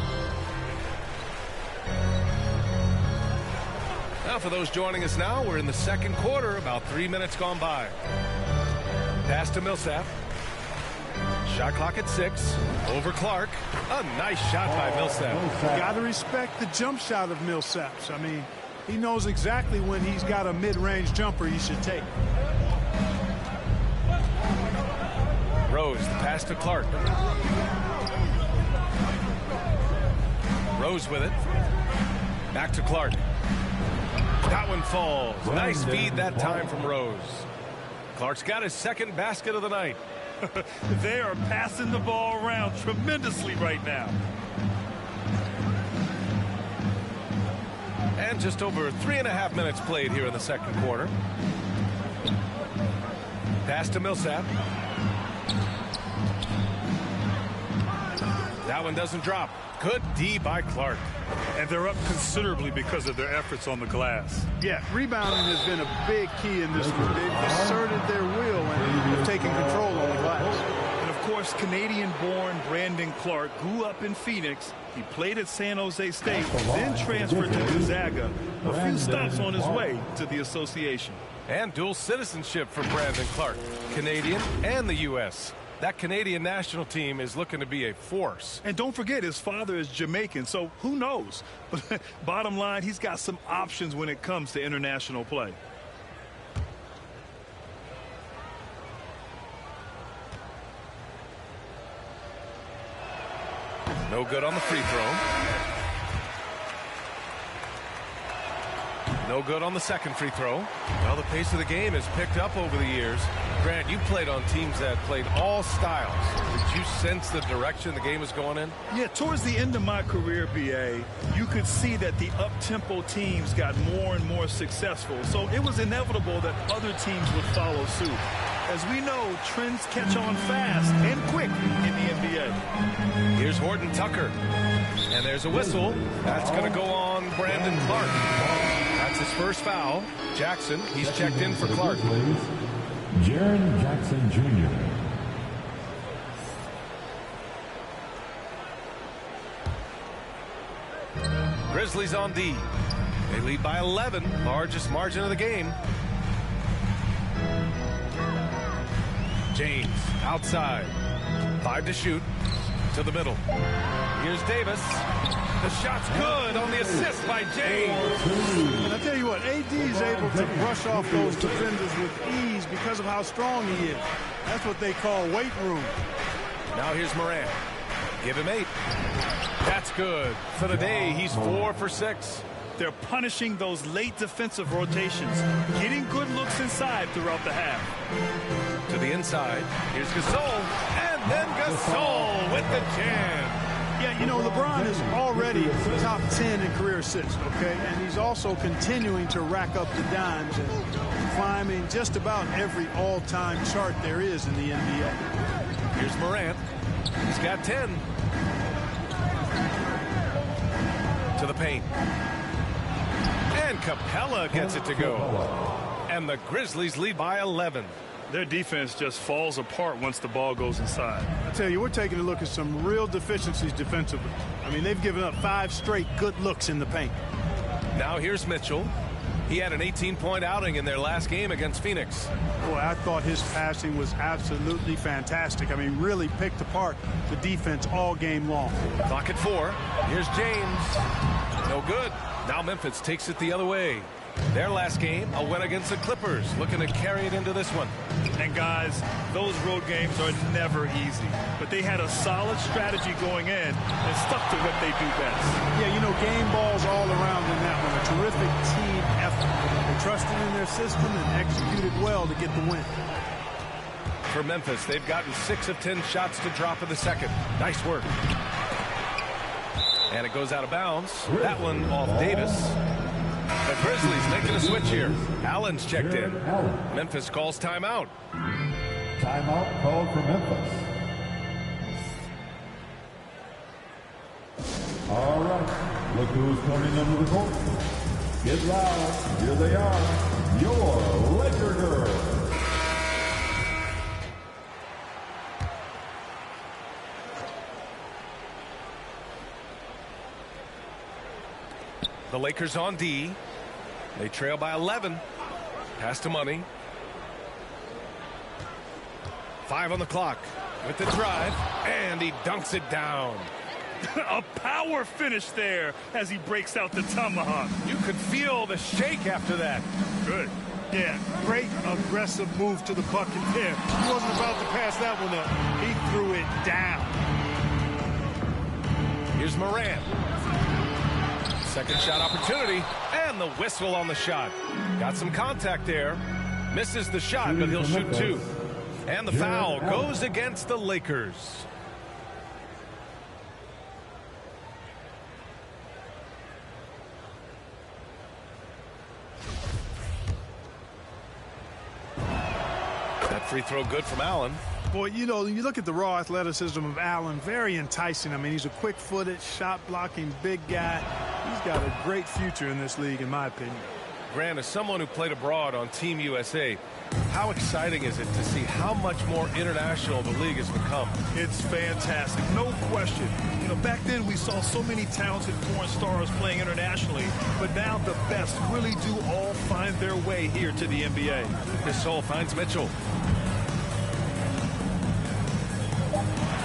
Now for those joining us now, we're in the second quarter, about 3 minutes gone by. Pass to Millsap. Shot clock at 6. Over Clark. A nice shot by Millsap. Got to respect the jump shot of Millsap's. I mean, he knows exactly when he's got a mid-range jumper he should take. Rose, the pass to Clark. Rose with it. Back to Clark. That one falls. Nice feed that time from Rose. Clark's got his second basket of the night. They are passing the ball around tremendously right now. And just over 3.5 minutes played here in the second quarter. Pass to Millsap. That one doesn't drop. Good D by Clark. And they're up considerably because of their efforts on the glass. Yeah, rebounding has been a big key in this one. They've asserted their will and have taken control on the glass. And of course, Canadian-born Brandon Clark grew up in Phoenix. He played at San Jose State, then transferred to Gonzaga. A few stops on his way to the association. And dual citizenship for Brandon Clark, Canadian and the U.S. That Canadian national team is looking to be a force. And don't forget, his father is Jamaican, so who knows? But bottom line, he's got some options when it comes to international play. No good on the free throw. No good on the second free throw. Well, the pace of the game has picked up over the years. Grant, you played on teams that played all styles. Did you sense the direction the game was going in? Yeah, towards the end of my career, B.A., you could see that the up-tempo teams got more and more successful. So it was inevitable that other teams would follow suit. As we know, trends catch on fast and quick in the NBA. Here's Horton Tucker. And there's a whistle. That's going to go on Brandon Clark. That's his first foul. Jackson, he's checked in for Clark. Jaren Jackson Jr. Grizzlies on D. They lead by 11, largest margin of the game. James outside. 5 to shoot. To the middle. Here's Davis. The shot's good on the assist by James. And I tell you what, AD is able to brush off those defenders with ease because of how strong he is. That's what they call weight room. Now here's Morant. Give him 8. That's good. For the day, he's 4 for 6. They're punishing those late defensive rotations, getting good looks inside throughout the half. To the inside. Here's Gasol. And then Gasol with the jam. Yeah, you know, LeBron is already top 10 in career assists, okay? And he's also continuing to rack up the dimes and climbing just about every all-time chart there is in the NBA. Here's Morant. He's got 10. To the paint. And Capella gets it to go. And the Grizzlies lead by 11. Their defense just falls apart once the ball goes inside. I tell you, we're taking a look at some real deficiencies defensively. I mean, they've given up 5 straight good looks in the paint. Now here's Mitchell. He had an 18-point outing in their last game against Phoenix. Boy, I thought his passing was absolutely fantastic. I mean, really picked apart the defense all game long. Clock at 4. Here's James. No good. Now Memphis takes it the other way. Their last game, a win against the Clippers, looking to carry it into this one. And guys, those road games are never easy, but they had a solid strategy going in and stuck to what they do best. Yeah, you know, game balls all around in that one. A terrific team effort. They trusted in their system and executed well to get the win. For Memphis, they've gotten 6 of 10 shots to drop in the second. Nice work. And it goes out of bounds. That one off Davis. The Grizzlies making a switch here. Allen's checked in. Memphis calls timeout. Timeout called for Memphis. All right, look who's coming into the court. Get loud. Here they are, your Laker girls. The Lakers on D. They trail by 11. Pass to Money. 5 on the clock with the drive, and he dunks it down. A power finish there as he breaks out the tomahawk. You could feel the shake after that. Good. Yeah, great aggressive move to the bucket there. He wasn't about to pass that one up. He threw it down. Here's Morant. Second shot opportunity, and the whistle on the shot. Got some contact there. Misses the shot, but he'll shoot 2. And the foul goes against the Lakers. That free throw good from Allen. Boy, you know, you look at the raw athleticism of Allen, very enticing. I mean, he's a quick-footed, shot-blocking big guy. He's got a great future in this league, in my opinion. Grant, as someone who played abroad on Team USA, how exciting is it to see how much more international the league has become? It's fantastic, no question. You know, back then we saw so many talented foreign stars playing internationally, but now the best really do all find their way here to the NBA. Gasol finds Mitchell.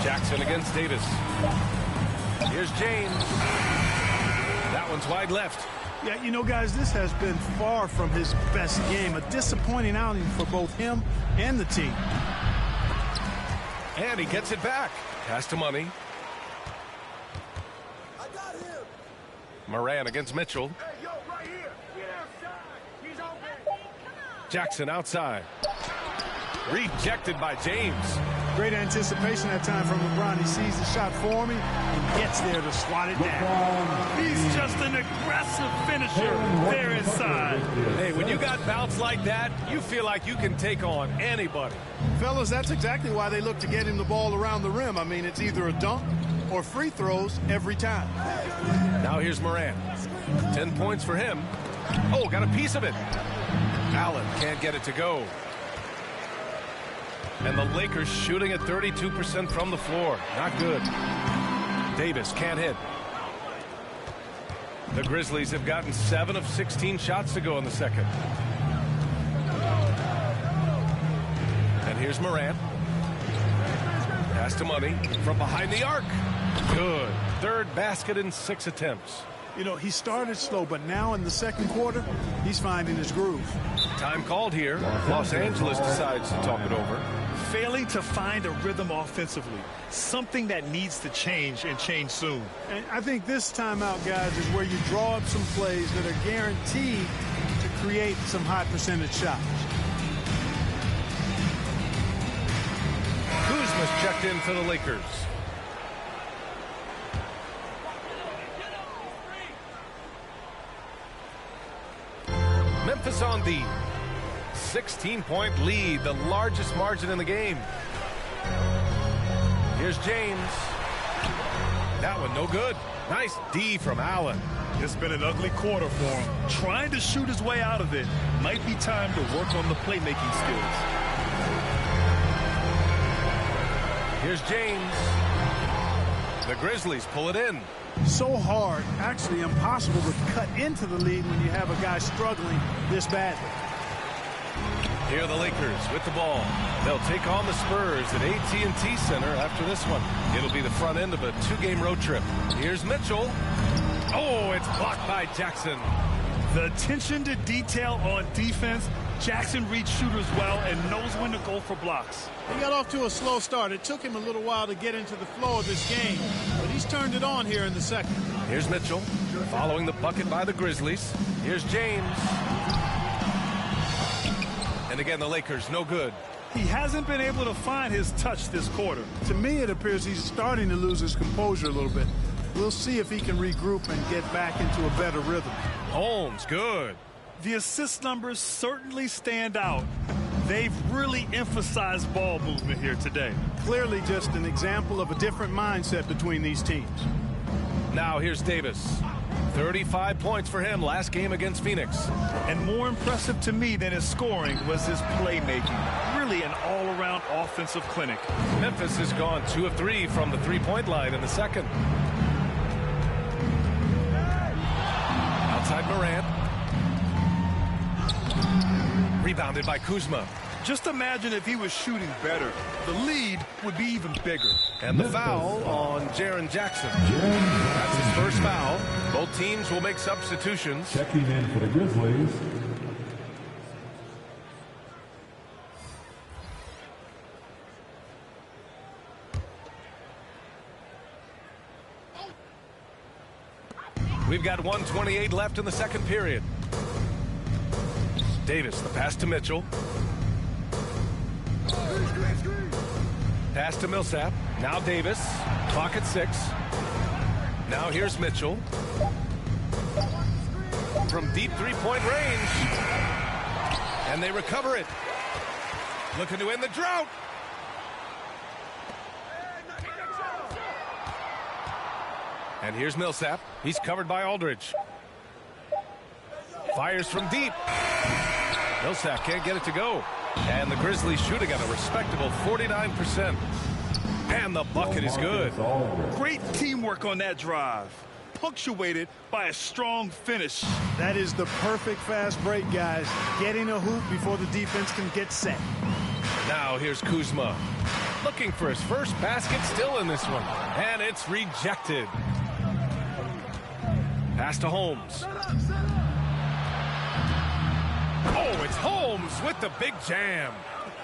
Jackson against Davis. Here's James. That one's wide left. Yeah, you know, guys, this has been far from his best game. A disappointing outing for both him and the team. And he gets it back. Pass to Money. Morant against Mitchell. Jackson outside. Rejected by James. Great anticipation that time from LeBron. He sees the shot forming and gets there to swat it down. He's just an aggressive finisher there inside. Hey, when you got bounce like that, you feel like you can take on anybody. Fellas, that's exactly why they look to get him the ball around the rim. I mean, it's either a dunk or free throws every time. Now here's Morant. 10 points for him. Oh, got a piece of it. Allen can't get it to go. And the Lakers shooting at 32% from the floor. Not good. Davis can't hit. The Grizzlies have gotten 7 of 16 shots to go in the second. And here's Morant. Pass to Money from behind the arc. Good. Third basket in 6 attempts. You know, he started slow, but now in the second quarter, he's finding his groove. Time called here. Los Angeles decides to talk it over. Failing to find a rhythm offensively. Something that needs to change and change soon. And I think this timeout, guys, is where you draw up some plays that are guaranteed to create some high percentage shots. Kuzma's checked in for the Lakers. Memphis on the 16-point lead, the largest margin in the game. Here's James. That one no good. Nice D from Allen. It's been an ugly quarter for him. Trying to shoot his way out of it. Might be time to work on the playmaking skills. Here's James. The Grizzlies pull it in. So hard, actually impossible to cut into the lead when you have a guy struggling this badly. Here are the Lakers with the ball. They'll take on the Spurs at AT&T Center after this one. It'll be the front end of a 2-game road trip. Here's Mitchell. Oh, it's blocked by Jackson. The attention to detail on defense. Jackson reads shooters well and knows when to go for blocks. He got off to a slow start. It took him a little while to get into the flow of this game, but he's turned it on here in the second. Here's Mitchell following the bucket by the Grizzlies. Here's James. And again, the Lakers, no good. He hasn't been able to find his touch this quarter. To me, it appears he's starting to lose his composure a little bit. We'll see if he can regroup and get back into a better rhythm. Holmes, good. The assist numbers certainly stand out. They've really emphasized ball movement here today. Clearly just an example of a different mindset between these teams. Now here's Davis. 35 points for him last game against Phoenix. And more impressive to me than his scoring was his playmaking. Really an all-around offensive clinic. Memphis has gone 2 of 3 from the three-point line in the second. Outside Morant. Rebounded by Kuzma. Just imagine if he was shooting better. The lead would be even bigger. And the foul on Jaren Jackson. That's his first foul. Both teams will make substitutions. Checking in for the Grizzlies. We've got 1:28 left in the second period. Davis, the pass to Mitchell. Pass to Millsap. Now Davis. Clock at 6. Now here's Mitchell. From deep three-point range. And they recover it. Looking to end the drought. And here's Millsap. He's covered by Aldridge. Fires from deep. Millsap can't get it to go. And the Grizzlies shooting at a respectable 49%. And the bucket is good. Great teamwork on that drive. Punctuated by a strong finish. That is the perfect fast break, guys. Getting a hoop before the defense can get set. Now here's Kuzma. Looking for his first basket still in this one. And it's rejected. Pass to Holmes. Oh, it's Holmes with the big jam.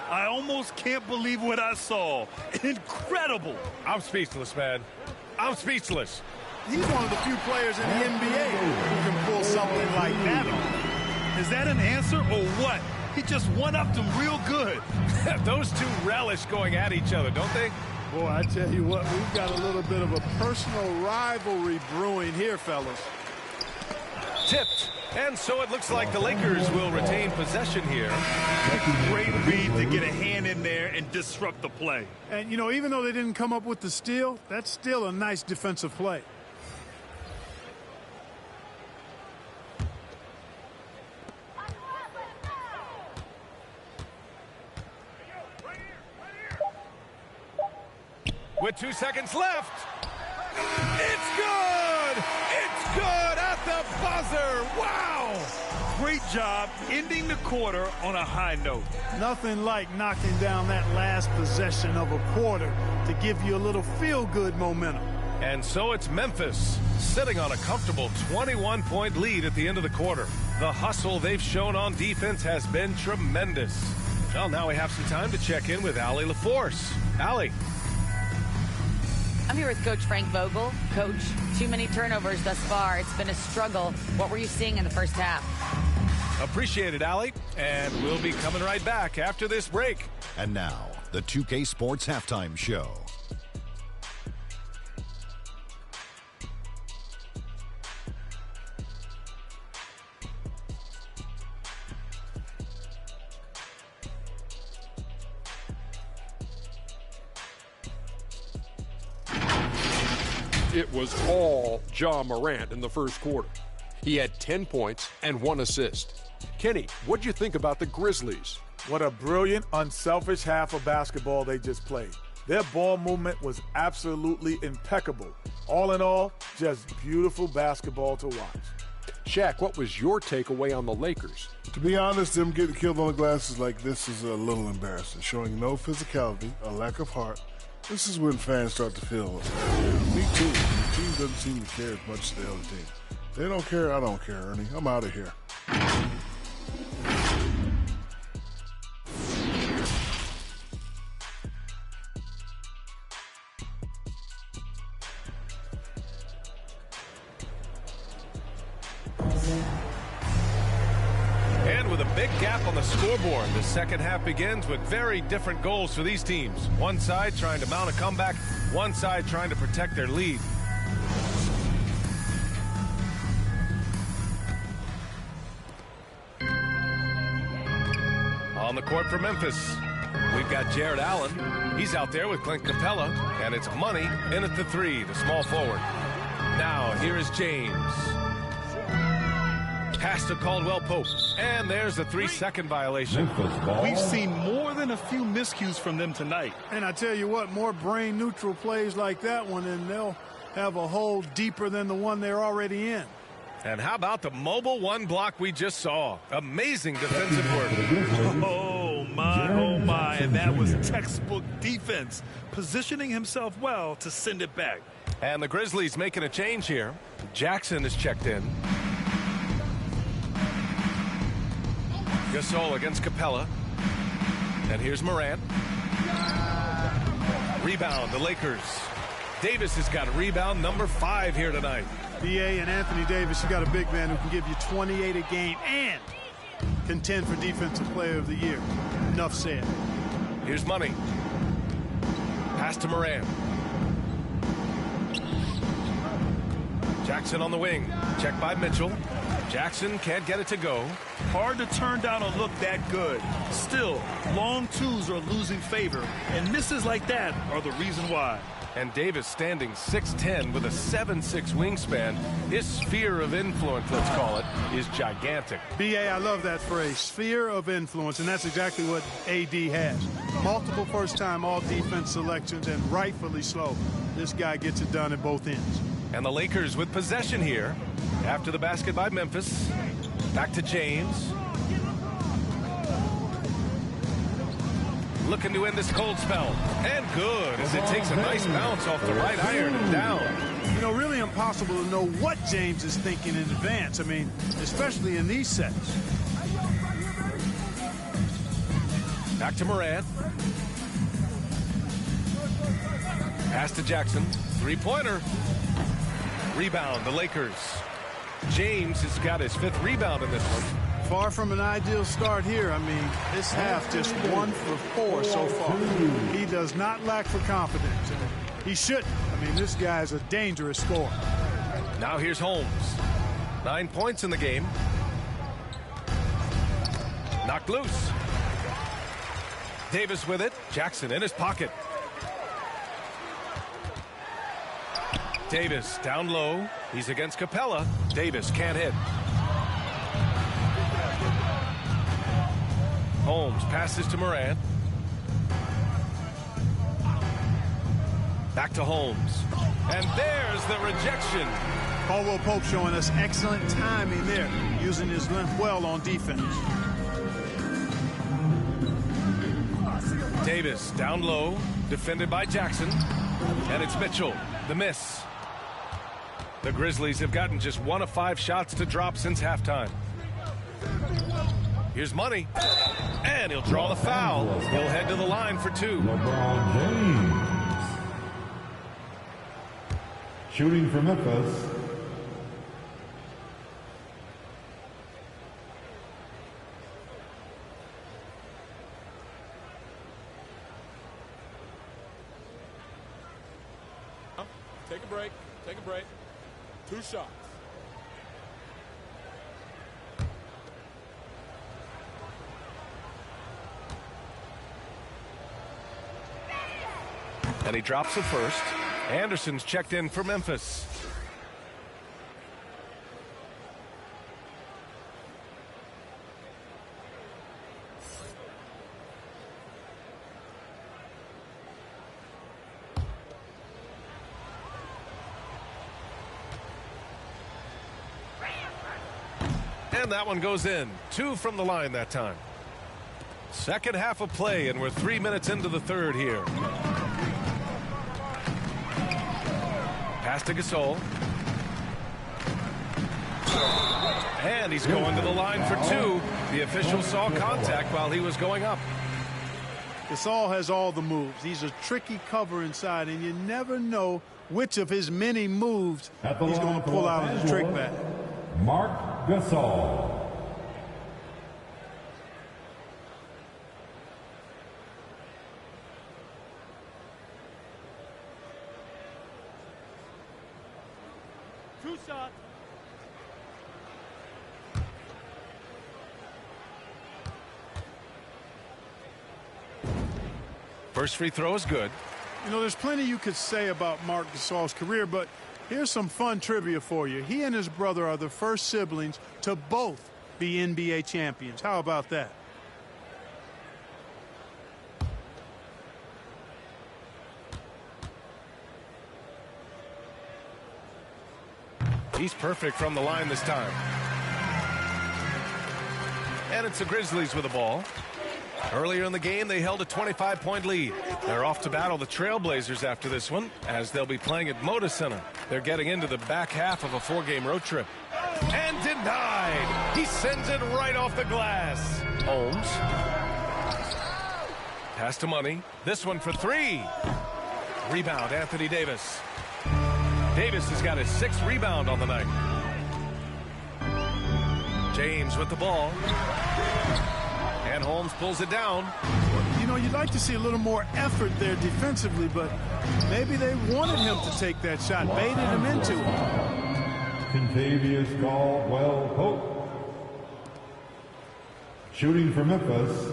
I almost can't believe what I saw. Incredible. I'm speechless, man. I'm speechless. He's one of the few players in the NBA who can pull something like that off. Is that an answer or what? He just one-upped him real good. Those two relish going at each other, don't they? Boy, I tell you what, we've got a little bit of a personal rivalry brewing here, fellas. Tipped. And so it looks like the Lakers will retain possession here. Great read to get a hand in there and disrupt the play. And, you know, even though they didn't come up with the steal, that's still a nice defensive play. With 2 seconds left. It's good! It's good at the buzzer! Wow! Great job ending the quarter on a high note. Nothing like knocking down that last possession of a quarter to give you a little feel-good momentum. And so it's Memphis sitting on a comfortable 21-point lead at the end of the quarter. The hustle they've shown on defense has been tremendous. Well, now we have some time to check in with Allie LaForce. Allie. I'm here with Coach Frank Vogel. Coach, too many turnovers thus far. It's been a struggle. What were you seeing in the first half? Appreciate it, Allie. And we'll be coming right back after this break. And now, the 2K Sports Halftime Show. it was all Ja Morant in the first quarter. He had 10 points and 1 assist. Kenny, what do you think about the Grizzlies? What a brilliant, unselfish half of basketball they just played. Their ball movement was absolutely impeccable. All in all, just beautiful basketball to watch. Shaq, what was your takeaway on the Lakers? To be honest, them getting killed on the glasses like this is a little embarrassing, showing no physicality, a lack of heart. This is when fans start to feel, me too. The team doesn't seem to care as much as the other team. They don't care, I don't care, Ernie. I'm out of here. And with a big gap on the scoreboard, the second half begins with very different goals for these teams. One side trying to mount a comeback, one side trying to protect their lead. On the court for Memphis, we've got Jared Allen. He's out there with Clint Capella, and it's Money in at the 3, the small forward. Now, here is James. Pass to Caldwell Pope, and there's a 3-second violation. We've seen more than a few miscues from them tonight. And I tell you what, more brain-neutral plays like that one, and they'll have a hole deeper than the one they're already in. And how about the mobile one block we just saw? Amazing defensive work. Oh, my. And that was textbook defense, positioning himself well to send it back. And the Grizzlies making a change here. Jackson is checked in. Gasol against Capella. And here's Morant. Rebound, the Lakers. Davis has got rebound number 5 here tonight. B.A. and Anthony Davis, you got a big man who can give you 28 a game and contend for Defensive Player of the Year. Enough said. Here's Money. Pass to Morant. Jackson on the wing. Checked by Mitchell. Jackson can't get it to go. Hard to turn down a look that good. Still, long twos are losing favor, and misses like that are the reason why. And Davis standing 6'10" with a 7'6" wingspan. His sphere of influence, let's call it, is gigantic. B.A., I love that phrase, sphere of influence, and that's exactly what A.D. has. Multiple first-time all-defense selections, and rightfully so. This guy gets it done at both ends. And the Lakers with possession here after the basket by Memphis. Back to James. Looking to end this cold spell. And good, as it takes a nice bounce off the right iron and down. You know, really impossible to know what James is thinking in advance. I mean, especially in these sets. Back to Morant. Pass to Jackson. Three-pointer. Rebound, the Lakers. James has got his 5th rebound in this one. Far from an ideal start here. I mean, this half just 1 for 4 so far. He does not lack for confidence. And he shouldn't. I mean, this guy is a dangerous scorer. Now here's Holmes. 9 points in the game. Knocked loose. Davis with it. Jackson in his pocket. Davis down low. He's against Capella. Davis can't hit. Holmes passes to Morant. Back to Holmes. And there's the rejection. Caldwell Pope showing us excellent timing there, using his length well on defense. Davis down low, defended by Jackson. And it's Mitchell, the miss. The Grizzlies have gotten just 1 of 5 shots to drop since halftime. Here's Money. And he'll draw the foul. He'll head to the line for 2. LeBron James. Shooting for Memphis. Take a break. Take a break. 2 shots. And he drops it first. Anderson's checked in for Memphis. And that one goes in. 2 from the line that time. Second half of play, and we're 3 minutes into the third here. Pass to Gasol. And he's going to the line for 2. The official saw contact while he was going up. Gasol has all the moves. He's a tricky cover inside, and you never know which of his many moves he's going to pull out of his trick bag. Marc Gasol. Two shots. First free throw is good. You know, there's plenty you could say about Marc Gasol's career, but here's some fun trivia for you. He and his brother are the first siblings to both be NBA champions. How about that? He's perfect from the line this time. And it's the Grizzlies with the ball. Earlier in the game, they held a 25-point lead. They're off to battle the Trailblazers after this one, as they'll be playing at Moda Center. They're getting into the back half of a 4-game road trip. And denied! He sends it right off the glass. Holmes. Pass to Money. This one for 3. Rebound, Anthony Davis. Davis has got his 6th rebound on the night. James with the ball. And Holmes pulls it down. You know, you'd like to see a little more effort there defensively, but maybe they wanted him to take that shot, baited him into it. Kentavious Caldwell-Pope. Shooting for Memphis.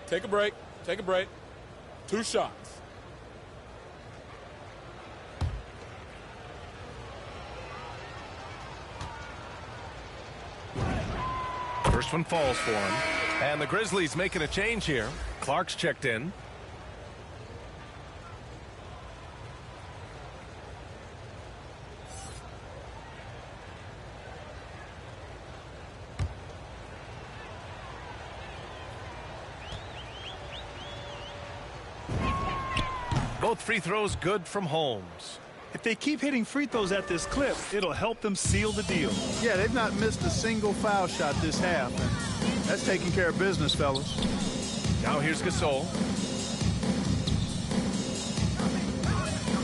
Take a break. Take a break. 2 shots. First one falls for him. And the Grizzlies making a change here. Clark's checked in. Both free throws good from Holmes. If they keep hitting free throws at this clip, it'll help them seal the deal. Yeah, they've not missed a single foul shot this half. And that's taking care of business, fellas. Now here's Gasol.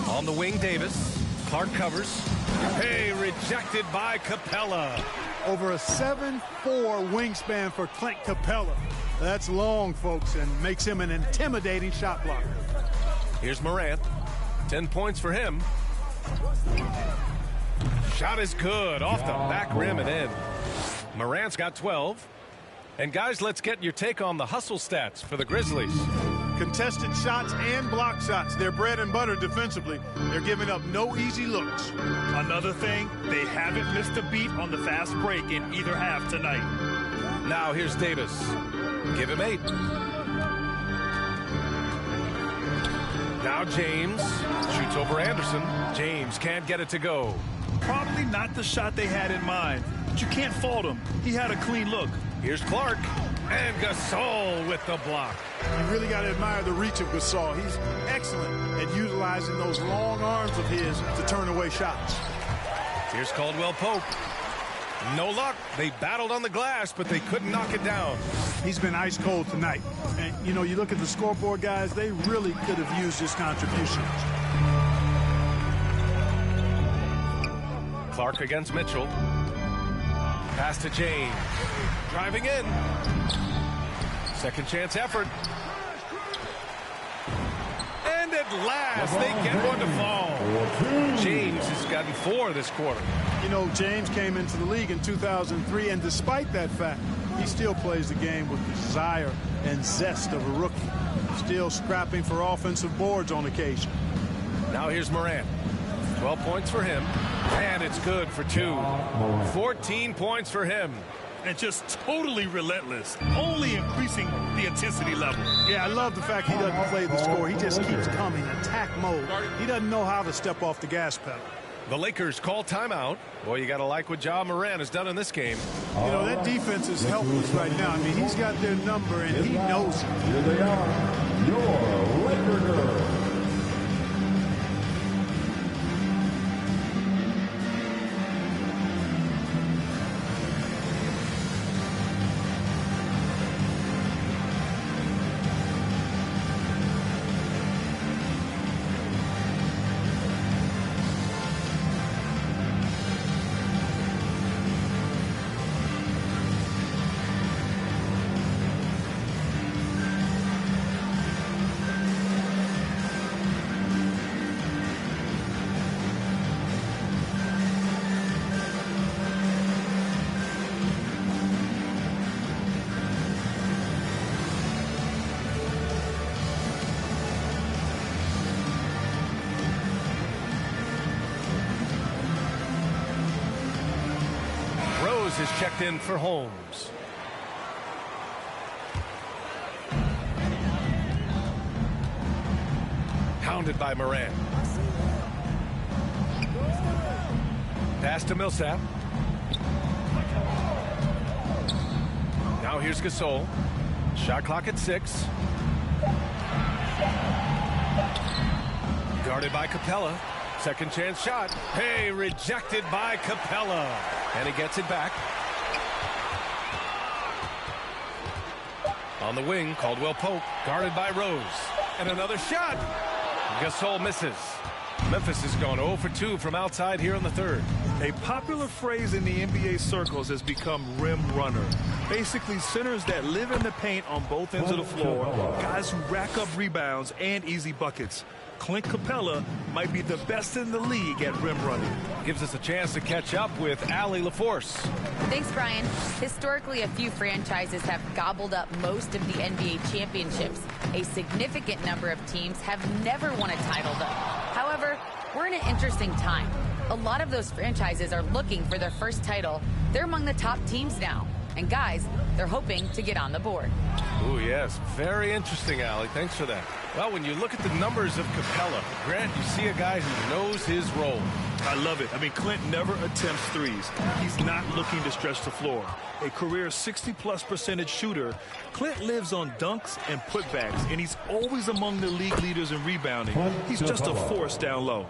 On the wing, Davis. Clark covers. Hey, rejected by Capella. Over a 7'4" wingspan for Clint Capella. That's long, folks, and makes him an intimidating shot blocker. Here's Morant. 10 points for him. Shot is good. Off the back rim and in. Morant's got 12. And guys, let's get your take on the hustle stats for the Grizzlies. Contested shots and block shots. They're bread and butter defensively. They're giving up no easy looks. Another thing, they haven't missed a beat on the fast break in either half tonight. Now here's Davis. Give him 8. Now James shoots over Anderson. James can't get it to go. Probably not the shot they had in mind, but you can't fault him. He had a clean look. Here's Clark. And Gasol with the block. You really got to admire the reach of Gasol. He's excellent at utilizing those long arms of his to turn away shots. Here's Caldwell-Pope. No luck. They battled on the glass, but they couldn't knock it down. He's been ice cold tonight. And, you know, you look at the scoreboard, guys, they really could have used his contributions. Clark against Mitchell. Pass to James. Driving in. Second chance effort. And it at last, they get one to fall. James has gotten 4 this quarter. You know, James came into the league in 2003, and despite that fact, he still plays the game with the desire and zest of a rookie. Still scrapping for offensive boards on occasion. Now here's Morant. 12 points for him, and it's good for 2. 14 points for him. And just totally relentless, only increasing the intensity level. Yeah, I love the fact he doesn't play the score. He just keeps coming, attack mode. He doesn't know how to step off the gas pedal. The Lakers call timeout. Boy, you got to like what Ja Morant has done in this game. You know, that defense is helpless right now. I mean, he's got their number, and he knows it. Here they are, your Laker girls. Is checked in for Holmes. Hounded by Morant. Pass to Millsap. Now here's Gasol. Shot clock at 6. Guarded by Capella. Second chance shot. Hey, rejected by Capella. And he gets it back. On the wing, Caldwell Pope, guarded by Rose. And another shot. Gasol misses. Memphis has gone 0 for 2 from outside here in the third. A popular phrase in the NBA circles has become rim runner. Basically, centers that live in the paint on both ends of the floor, guys who rack up rebounds and easy buckets. Clint Capella might be the best in the league at rim running. Gives us a chance to catch up with Allie LaForce. Thanks, Brian. Historically, a few franchises have gobbled up most of the NBA championships. A significant number of teams have never won a title, though. However, we're in an interesting time. A lot of those franchises are looking for their first title. They're among the top teams now. And guys, they're hoping to get on the board. Oh, yes. Very interesting, Allie. Thanks for that. Well, when you look at the numbers of Capella, Grant, you see a guy who knows his role. I love it. I mean, Clint never attempts threes. He's not looking to stretch the floor. A career 60+% shooter, Clint lives on dunks and putbacks, and he's always among the league leaders in rebounding. He's just a force down low.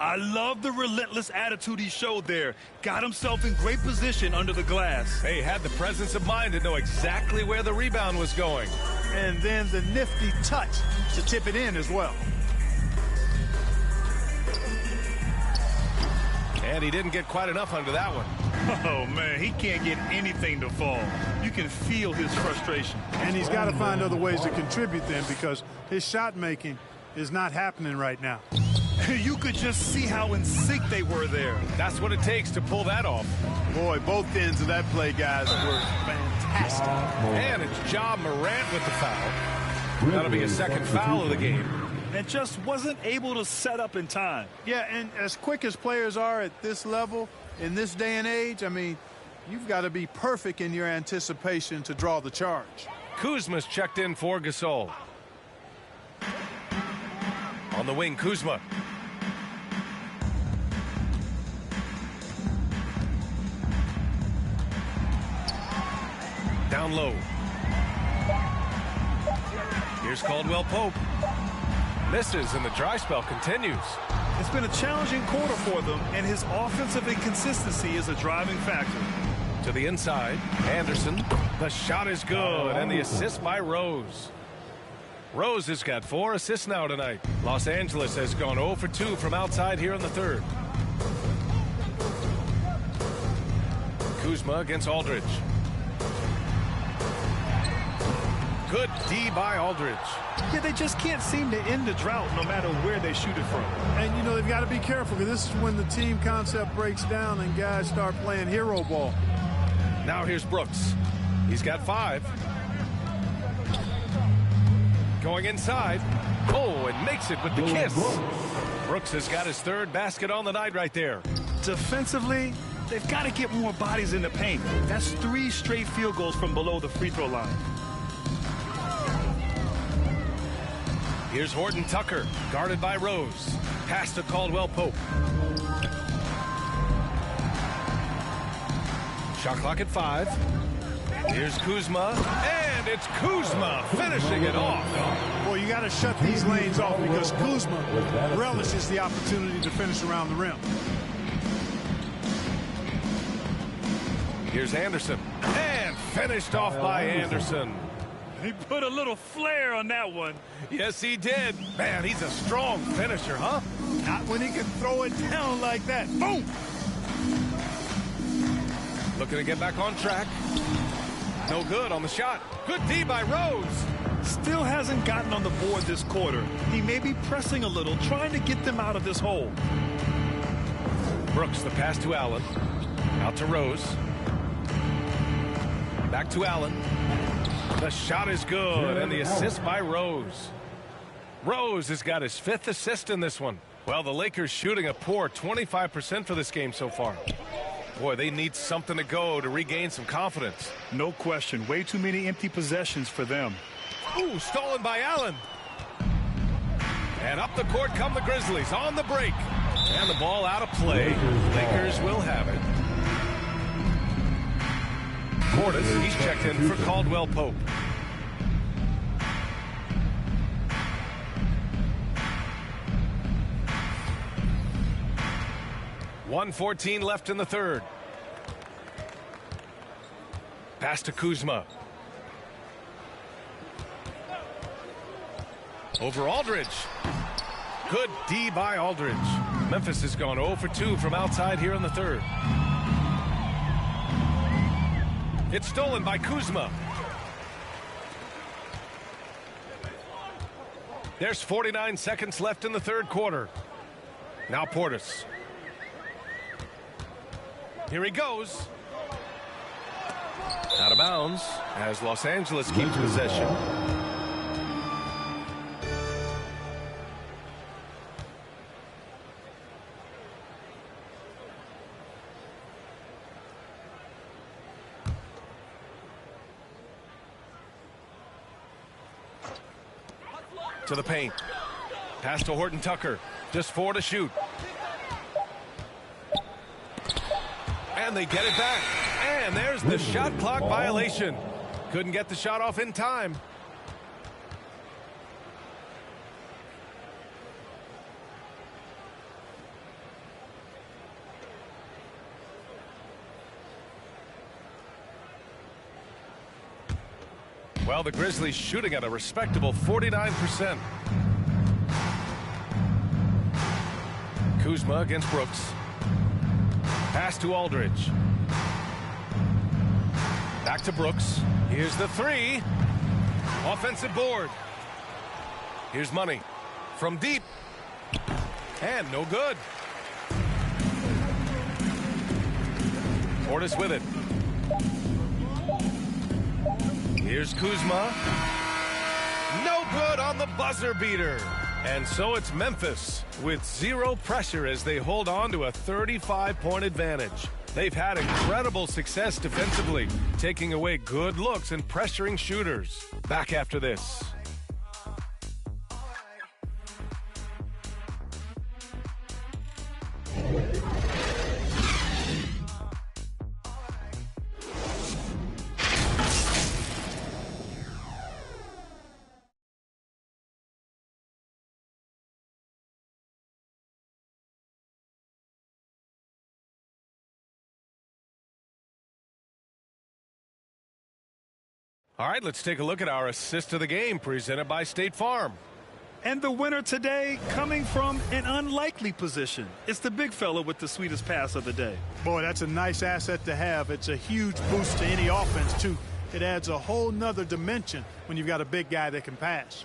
I love the relentless attitude he showed there. Got himself in great position under the glass. Hey, had the presence of mind to know exactly where the rebound was going. And then the nifty touch to tip it in as well. And he didn't get quite enough under that one. Oh, man, he can't get anything to fall. You can feel his frustration. And he's got to find other ways to contribute then, because his shot making is not happening right now. You could just see how in sync they were there. That's what it takes to pull that off. Boy, both ends of that play, guys, were fantastic. And it's Ja Morant with the foul. That'll be a second foul of the game. And just wasn't able to set up in time. Yeah, and as quick as players are at this level, in this day and age, I mean, you've got to be perfect in your anticipation to draw the charge. Kuzma's checked in for Gasol. On the wing, Kuzma. Down low. Here's Caldwell Pope. Misses, and the dry spell continues. It's been a challenging quarter for them, and his offensive inconsistency is a driving factor. To the inside, Anderson. The shot is good, and the assist by Rose. Rose has got 4 assists now tonight. Los Angeles has gone 0 for 2 from outside here in the third. Kuzma against Aldridge. Good D by Aldridge. Yeah, they just can't seem to end the drought no matter where they shoot it from. And, you know, they've got to be careful because this is when the team concept breaks down and guys start playing hero ball. Now here's Brooks. He's got 5. Going inside. Oh, and makes it with the kiss. Brooks has got his 3rd basket on the night right there. Defensively, they've got to get more bodies in the paint. That's 3 straight field goals from below the free throw line. Here's Horton Tucker, guarded by Rose. Pass to Caldwell Pope. Shot clock at 5. Here's Kuzma, and it's Kuzma finishing it off. Boy, you got to shut these lanes off because Kuzma relishes the opportunity to finish around the rim. Here's Anderson, and finished off by Anderson. He put a little flair on that one. Yes, he did. Man, he's a strong finisher, huh? Not when he can throw it down like that. Boom! Looking to get back on track. No good on the shot. Good D by Rose. Still hasn't gotten on the board this quarter. He may be pressing a little, trying to get them out of this hole. Brooks, the pass to Allen. Out to Rose. Back to Allen. The shot is good, and the assist by Rose. Rose has got his 5th assist in this one. Well, the Lakers shooting a poor 25% for this game so far. Boy, they need something to go to regain some confidence. No question. Way too many empty possessions for them. Ooh, stolen by Allen. And up the court come the Grizzlies on the break. And the ball out of play. Lakers will have it. Portis, he's checked in for Caldwell Pope. .114 left in the 3rd. Pass to Kuzma. Over Aldridge. Good D by Aldridge. Memphis has gone 0 for 2 from outside here in the 3rd. It's stolen by Kuzma. There's 49 seconds left in the 3rd quarter. Now Portis. Here he goes. Out of bounds as Los Angeles keeps possession. To the paint. Pass to Horton Tucker. Just 4 to shoot. And they get it back. And there's the shot clock violation. Couldn't get the shot off in time. Well, the Grizzlies shooting at a respectable 49%. Kuzma against Brooks. Pass to Aldridge. Back to Brooks. Here's the 3. Offensive board. Here's Money. From deep. And no good. Portis with it. Here's Kuzma. No good on the buzzer beater. And so it's Memphis with 0 pressure as they hold on to a 35-point advantage. They've had incredible success defensively, taking away good looks and pressuring shooters. Back after this. All right, let's take a look at our assist of the game presented by State Farm. And the winner today coming from an unlikely position. It's the big fella with the sweetest pass of the day. Boy, that's a nice asset to have. It's a huge boost to any offense, too. It adds a whole nother dimension when you've got a big guy that can pass.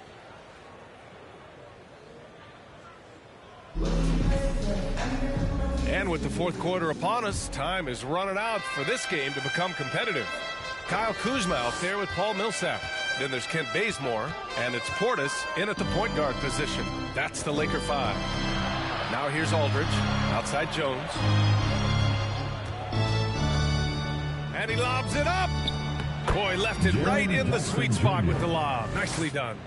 And with the fourth quarter upon us, time is running out for this game to become competitive. Kyle Kuzma out there with Paul Millsap. Then there's Kent Bazemore, and it's Portis in at the point guard position. That's the Laker 5. Now here's Aldridge, outside Jones. And he lobs it up. Boy, left it right in the sweet spot with the lob. Nicely done.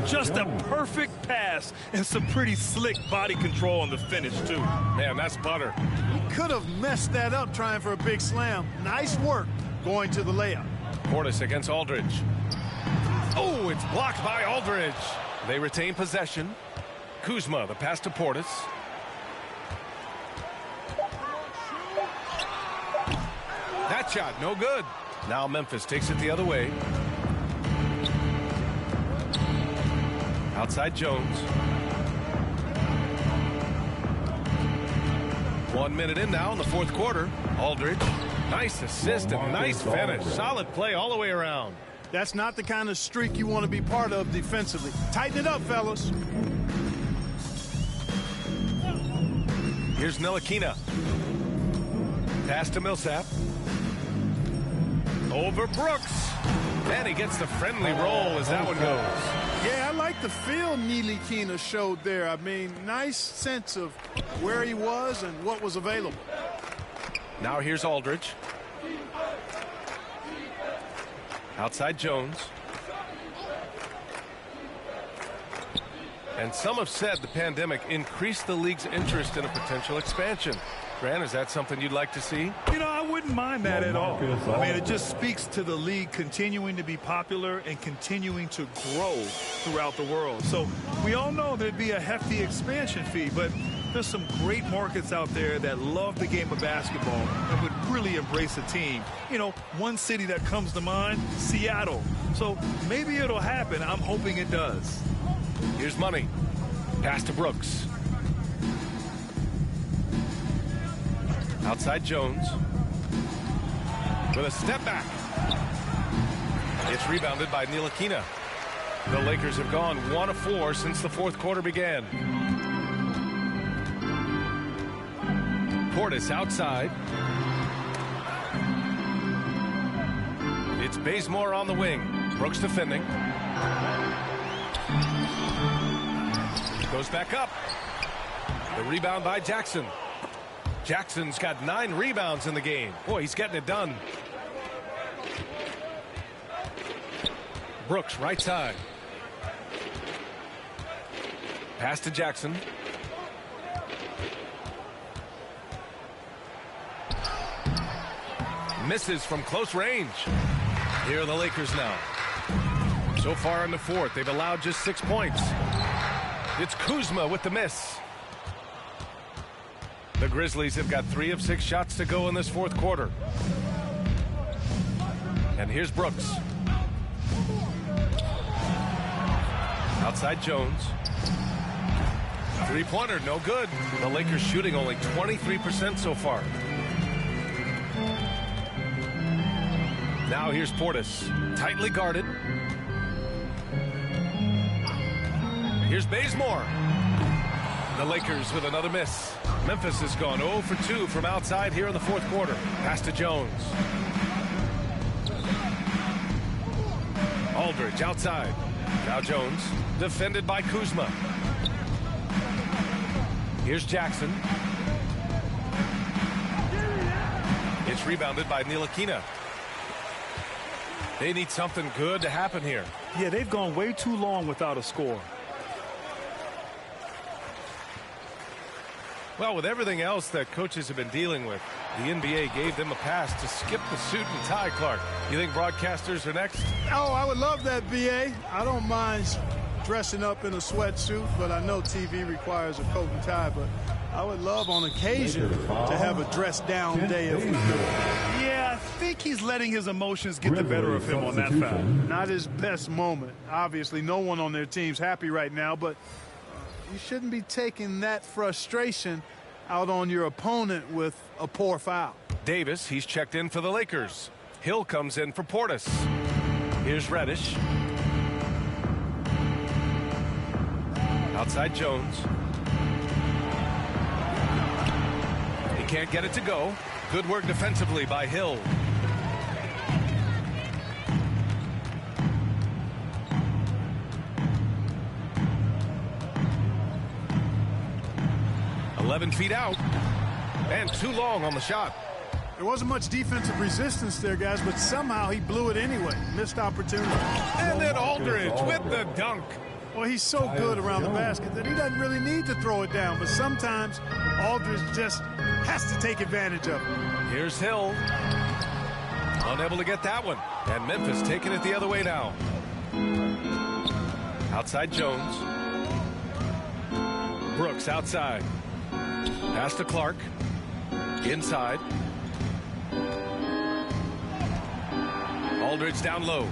Just a perfect pass and some pretty slick body control on the finish, too. Man, that's butter. He could have messed that up trying for a big slam. Nice work going to the layup. Portis against Aldridge. Oh, it's blocked by Aldridge. They retain possession. Kuzma, the pass to Portis. That shot, no good. Now Memphis takes it the other way. Outside Jones. 1 minute in now in the fourth quarter. Aldridge, nice assist and nice finish. Solid play all the way around. That's not the kind of streak you want to be part of defensively. Tighten it up, fellas. Here's Ntilikina. Pass to Millsap. Over Brooks. And he gets the friendly roll as that one goes. Yeah, I like the feel Ntilikina showed there. I mean, nice sense of where he was and what was available. Now here's Aldridge. Outside Jones. And some have said the pandemic increased the league's interest in a potential expansion. Grant, is that something you'd like to see? You know, I wouldn't mind that at all. I mean, it just speaks to the league continuing to be popular and continuing to grow throughout the world. So we all know there'd be a hefty expansion fee, but there's some great markets out there that love the game of basketball and would really embrace a team. You know, one city that comes to mind, Seattle. So maybe it'll happen. I'm hoping it does. Here's Money. Pass to Brooks. Outside Jones. With a step back. It's rebounded by Ntilikina. The Lakers have gone 1 of 4 since the fourth quarter began. Portis outside. It's Bazemore on the wing. Brooks defending. Goes back up. The rebound by Jackson. Jackson's got 9 rebounds in the game. Boy, he's getting it done. Brooks, right side. Pass to Jackson. Misses from close range. Here are the Lakers now. So far in the fourth, they've allowed just 6 points. It's Kuzma with the miss. The Grizzlies have got 3 of 6 shots to go in this fourth quarter. And here's Brooks. Outside Jones. Three-pointer, no good. The Lakers shooting only 23% so far. Now here's Portis. Tightly guarded. Here's Bazemore. The Lakers with another miss. Memphis has gone 0 for 2 from outside here in the fourth quarter. Pass to Jones. Aldridge outside. Now Jones, defended by Kuzma. Here's Jackson. It's rebounded by Ntilikina. They need something good to happen here. Yeah, they've gone way too long without a score. Well, with everything else that coaches have been dealing with, the NBA gave them a pass to skip the suit and tie, Clark. You think broadcasters are next? Oh, I would love that, BA. I don't mind dressing up in a sweatsuit, but I know TV requires a coat and tie, but I would love on occasion to have a dress-down day if we could. Yeah, I think he's letting his emotions get the better of him on that foul. Not his best moment. Obviously, no one on their team's happy right now, but you shouldn't be taking that frustration out on your opponent with a poor foul. Davis, he's checked in for the Lakers. Hill comes in for Portis. Here's Reddish. Outside Jones. He can't get it to go. Good work defensively by Hill. Feet out and too long on the shot. There wasn't much defensive resistance there, guys, but somehow he blew it anyway. Missed opportunity. And then Aldridge with the dunk. Well, he's so good around the basket that he doesn't really need to throw it down, but sometimes Aldridge just has to take advantage of it. Here's Hill. Unable to get that one. And Memphis taking it the other way now. Outside Jones. Brooks outside. Pass to Clark. Inside. Aldridge down low.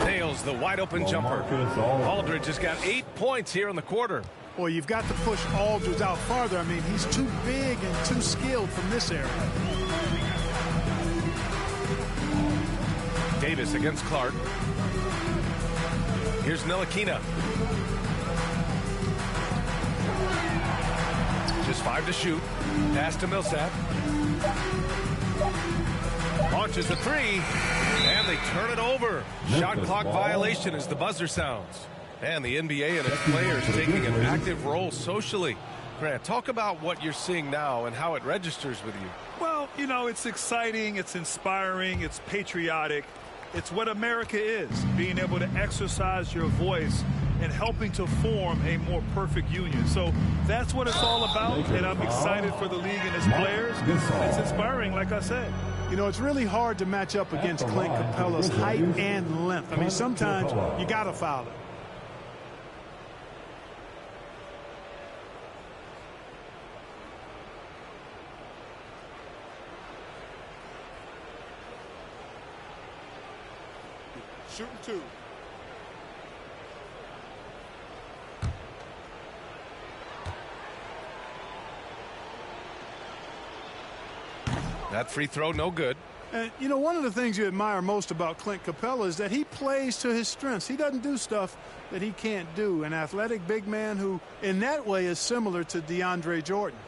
Nails the wide open jumper. Aldridge has got 8 points here in the quarter. Well, you've got to push Aldridge out farther. I mean, he's too big and too skilled from this area. Davis against Clark. Here's Ntilikina. Just 5 to shoot. Pass to Millsap. Launches the 3. And they turn it over. Shot clock violation as the buzzer sounds. And the NBA and its players taking an active role socially. Grant, talk about what you're seeing now and how it registers with you. Well, you know, it's exciting, it's inspiring, it's patriotic. It's what America is, being able to exercise your voice and helping to form a more perfect union. So that's what it's all about, and I'm excited for the league and its players. It's inspiring, like I said. You know, it's really hard to match up against Clint Capella's height and length. I mean, sometimes you got to foul it. Shooting 2. That free throw, no good. And, you know, one of the things you admire most about Clint Capella is that he plays to his strengths. He doesn't do stuff that he can't do. An athletic big man who, in that way, is similar to DeAndre Jordan.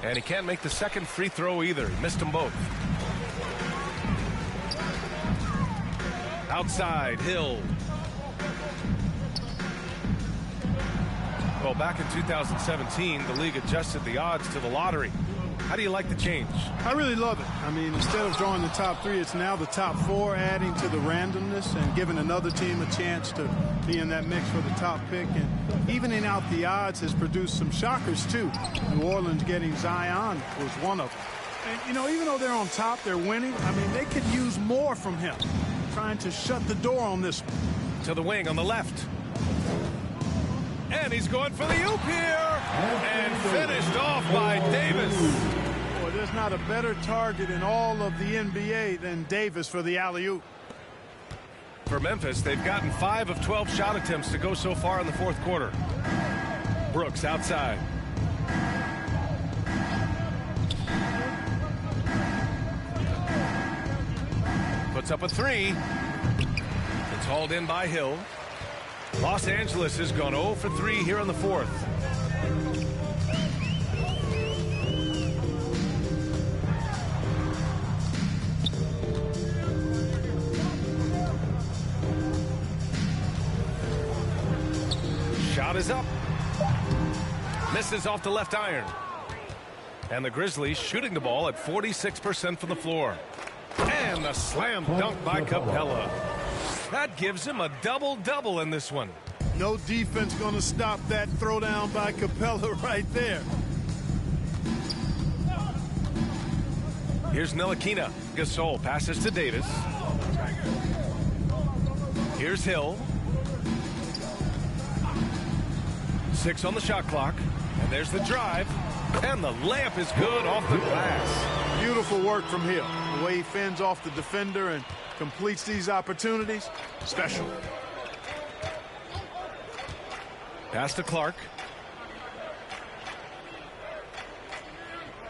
And he can't make the second free throw either. He missed them both. Outside, Hill. Well, back in 2017, the league adjusted the odds to the lottery. How do you like the change? I really love it. I mean, instead of drawing the top 3, it's now the top 4, adding to the randomness and giving another team a chance to be in that mix for the top pick. And evening out the odds has produced some shockers, too. New Orleans getting Zion was one of them. And, you know, even though they're on top, they're winning. I mean, they could use more from him, trying to shut the door on this one. To the wing on the left. And he's going for the oop here. And finished off by Davis. Boy, there's not a better target in all of the NBA than Davis for the alley-oop. For Memphis, they've gotten 5 of 12 shot attempts to go so far in the fourth quarter. Brooks outside. Puts up a 3. It's hauled in by Hill. Los Angeles has gone 0 for 3 here in the fourth. Shot is up. Misses off the left iron. And the Grizzlies shooting the ball at 46% from the floor. And a slam dunk by Capella. That gives him a double-double in this one. No defense going to stop that throwdown by Capella right there. Here's Ntilikina. Gasol passes to Davis. Here's Hill. 6 on the shot clock. And there's the drive. And the layup is good off the glass. Beautiful work from Hill. The way he fends off the defender and completes these opportunities, special. Pass to Clark.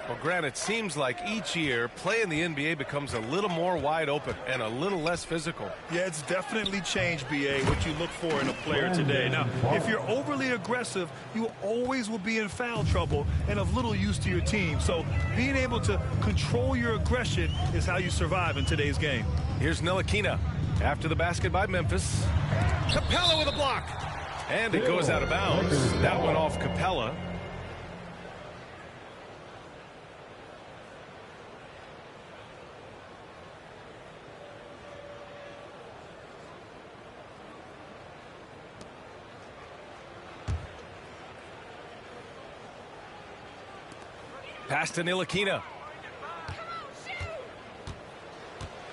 Well, Grant, it seems like each year play in the NBA becomes a little more wide open and a little less physical. Yeah, it's definitely changed, B.A., what you look for in a player today. Now, if you're overly aggressive, you always will be in foul trouble and of little use to your team. So being able to control your aggression is how you survive in today's game. Here's Ntilikina after the basket by Memphis. Capella with a block. And it goes out of bounds. That went off Capella. Pass to Ntilikina.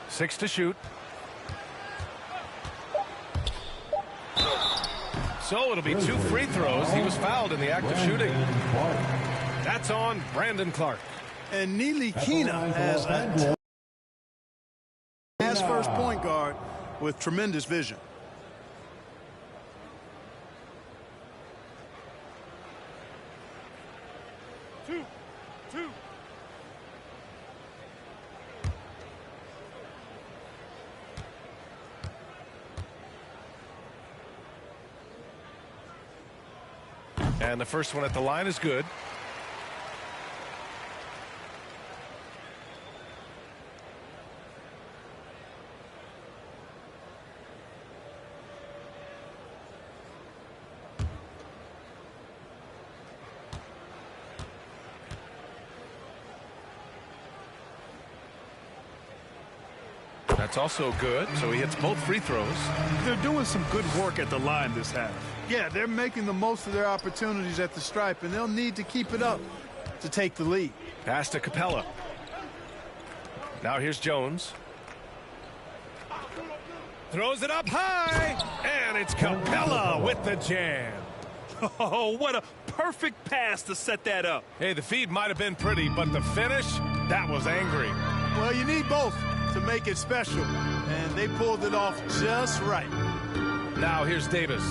6 to shoot. So it'll be 2 free throws. He was fouled in the act of shooting. That's on Brandon Clark. And Ntilikina has first point guard with tremendous vision. And the first one at the line is good. That's also good, so he hits both free throws. They're doing some good work at the line this half. Yeah, they're making the most of their opportunities at the stripe, and they'll need to keep it up to take the lead. Pass to Capella. Now here's Jones. Throws it up high, and it's Capella with the jam. Oh, what a perfect pass to set that up. Hey, the feed might have been pretty, but the finish, that was angry. Well, you need both to make it special, and they pulled it off just right. Now here's Davis.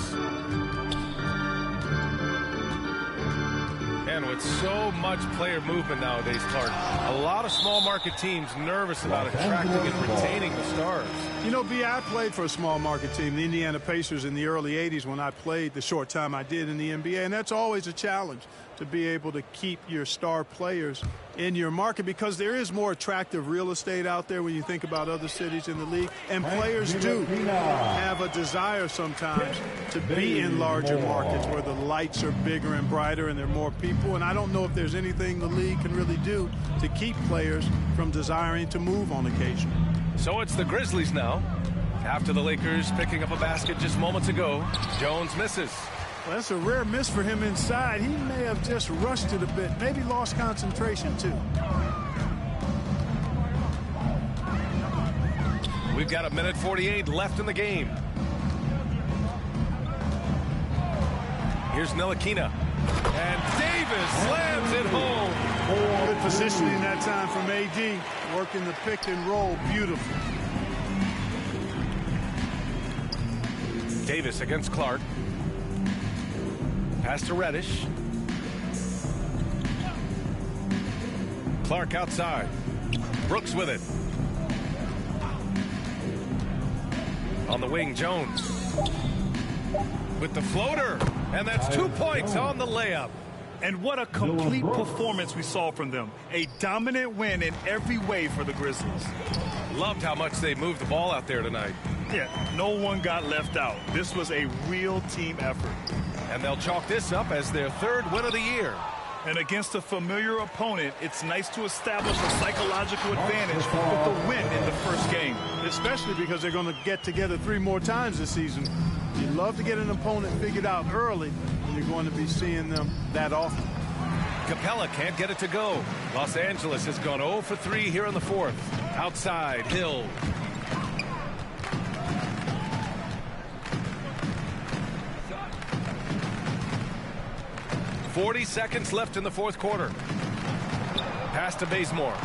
And with so much player movement nowadays, Clark, a lot of small market teams nervous about attracting and retaining the stars. You know, B, I played for a small market team, the Indiana Pacers, in the early 80s when I played the short time I did in the NBA, and that's always a challenge to be able to keep your star players in your market because there is more attractive real estate out there when you think about other cities in the league, and players do have a desire sometimes to be in larger markets where the lights are bigger and brighter and there are more people, and I don't know if there's anything the league can really do to keep players from desiring to move on occasion. So it's the Grizzlies now. After the Lakers picking up a basket just moments ago, Jones misses. Well, that's a rare miss for him inside. He may have just rushed it a bit, maybe lost concentration too. We've got 1:48 left in the game. Here's Ntilikina. And Davis slams it home. Good positioning that time from AD. Working the pick and roll beautiful. Davis against Clark. Pass to Reddish. Clark outside. Brooks with it. On the wing, Jones. With the floater. And that's 2 points on the layup. And what a complete performance we saw from them. A dominant win in every way for the Grizzlies. Loved how much they moved the ball out there tonight. Yeah, no one got left out. This was a real team effort. And they'll chalk this up as their third win of the year. And against a familiar opponent, it's nice to establish a psychological advantage with the win in the first game. Especially because they're going to get together 3 more times this season. You love to get an opponent figured out early, and you're going to be seeing them that often. Capella can't get it to go. Los Angeles has gone 0 for 3 here in the fourth. Outside, Hill. 40 seconds left in the fourth quarter. Pass to Bazemore.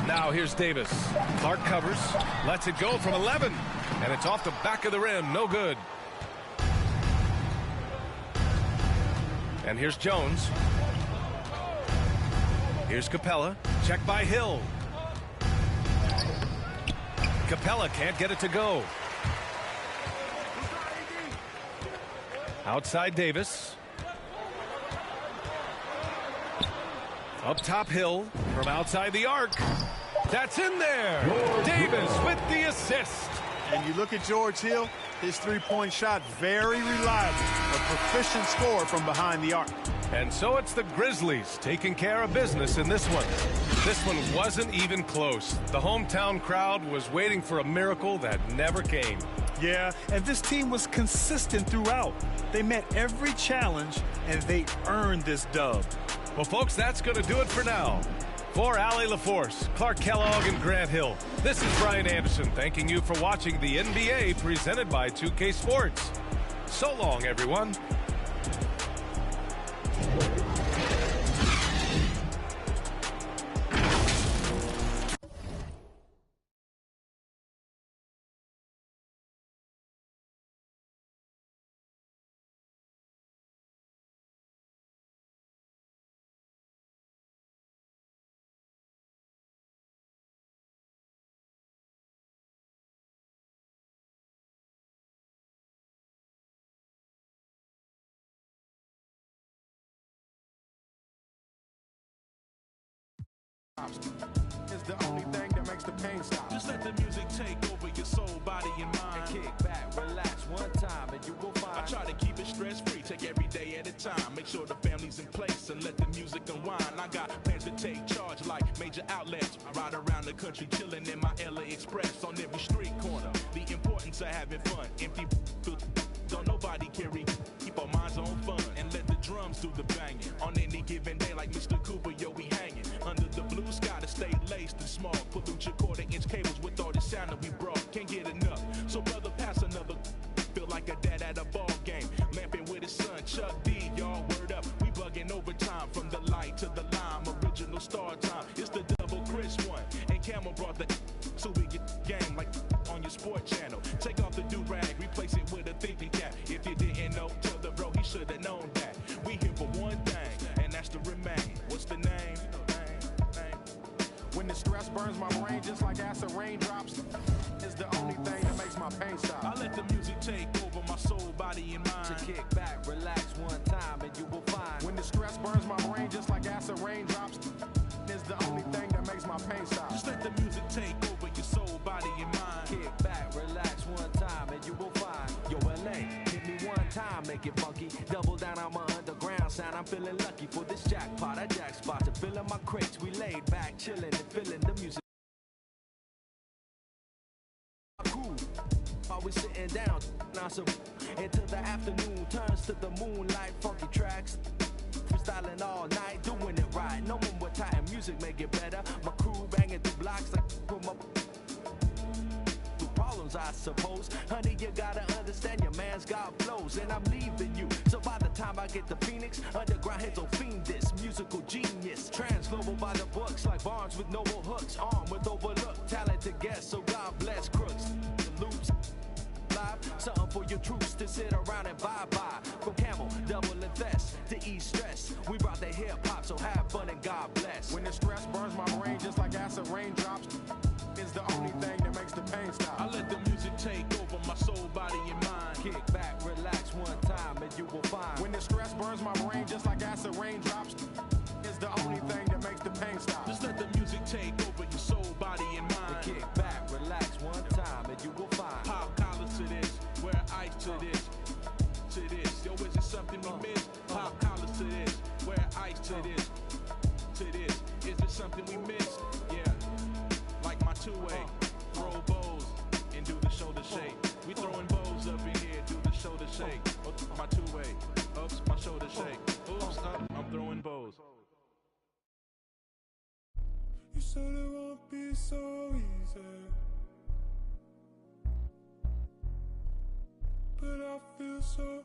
Now here's Davis. Clark covers, lets it go from 11, and it's off the back of the rim. No good. And here's Jones. Here's Capella. Check by Hill. Capella can't get it to go. Outside Davis. Up top Hill from outside the arc. That's in there. Davis with the assist. And you look at George Hill, his three-point shot very reliable. A proficient scorer from behind the arc. And so it's the Grizzlies taking care of business in this one. This one wasn't even close. The hometown crowd was waiting for a miracle that never came. Yeah, and this team was consistent throughout. They met every challenge, and they earned this dub. Well, folks, that's going to do it for now. For Allie LaForce, Clark Kellogg, and Grant Hill, this is Brian Anderson thanking you for watching the NBA presented by 2K Sports. So long, everyone. It's the only thing that makes the pain stop. Just let the music take over your soul, body, and mind. And kick back, relax one time, and you will find. I try to keep it stress-free, take every day at a time. Make sure the family's in place and let the music unwind. I got plans to take charge like major outlets. I ride around the country chilling in my LA Express on every street corner. The importance of having fun. Empty don't nobody carry. Keep our minds on fun and let the drums do the banging. On any given day like Mr. Cooper, yo, we hanging. Under the blue sky to stay laced and small. Pollute your quarter-inch cables with all the sound that we brought. Can't get enough. So brother, pass another. Feel like a dad at a ball game. Lamping with his son, Chuck D, y'all word up. We bugging overtime from the light to the lime. Original star time. It's the double Chris one. And Camel brought the so we get game like on your sport channel. Take off the do-rag, replace it with a thinking cap. If you didn't know, tell the bro he should have known that. We here for one thing, and that's to remain. What's the name? When the stress burns my brain just like acid raindrops, it's the only thing that makes my pain stop. I let the music take over my soul, body, and mind. To kick back, relax one time, and you will find. When the stress burns my brain just like acid raindrops, it's the only thing that makes my pain stop. Just let the music take over your soul, body, and mind. Kick back, relax one time, and you will find. Yo, LA, hit me one time, make it funky. Double down on my underground sound. I'm feeling lucky for this jackpot. I jack spot to fill in my crates. We laid back, chilling and feeling the music. Always sitting down, now so until the afternoon turns to the moonlight. Funky tracks, freestyling all night, doing it right. No one with tight music make it better. My crew banging through blocks like from up. Problems, I suppose. Honey, you gotta understand your man's got flows, and I'm leaving you. So by the time I get to Phoenix, underground heads will fiend this musical genius. Trans-global by the books, like Barnes with noble hooks, armed with overlooked talented guests. So God bless crooks. The loops live, something for your troops to sit around and vibe by. From Camel, double and Thess to ease stress. We brought the hip hop, so have fun and God bless. When the stress burns my brain just like acid raindrops, is the only thing that makes the pain stop. I let the music take over my soul, body, and mind. Kick back, relax one time, and you will find. When the stress burns my brain just like acid raindrops, is the only thing that makes the pain stop. Just let the music take over your soul, body, and mind. Kick back, relax one time, and you will find. Pop collars to this, wear ice to this, to this. Yo, is it something we miss? Pop collars to this, wear ice to this, to this. Is it something we missed? Yeah. Like my two-way, throw bows and do the shoulder shake. We throwing bows up in here, do the shoulder shake. My two-way, oops, my shoulder shake. Oops, I'm throwing bows. You said it won't be so easy, but I feel so.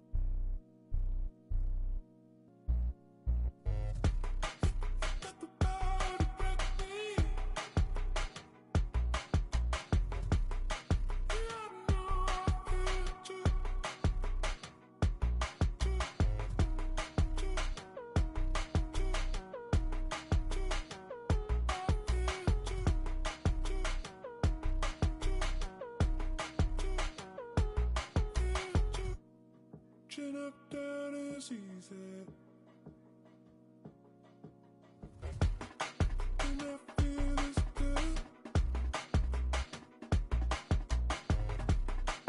she said. And I feel as good.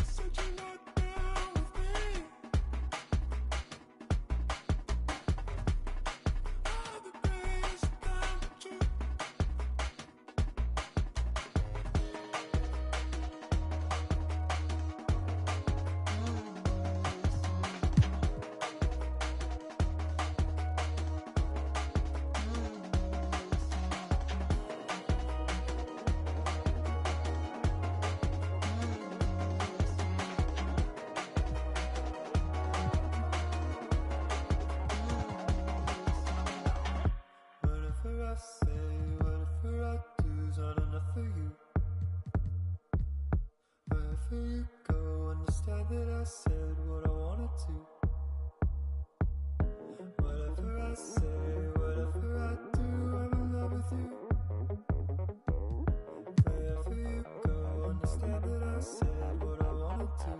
Said you're not down with me. All the days come true. Whatever I say, whatever I do's not enough for you. Wherever you go, understand that I said what I wanted to. Whatever I say, whatever I do, I'm in love with you. Wherever you go, understand that I said what I wanted to.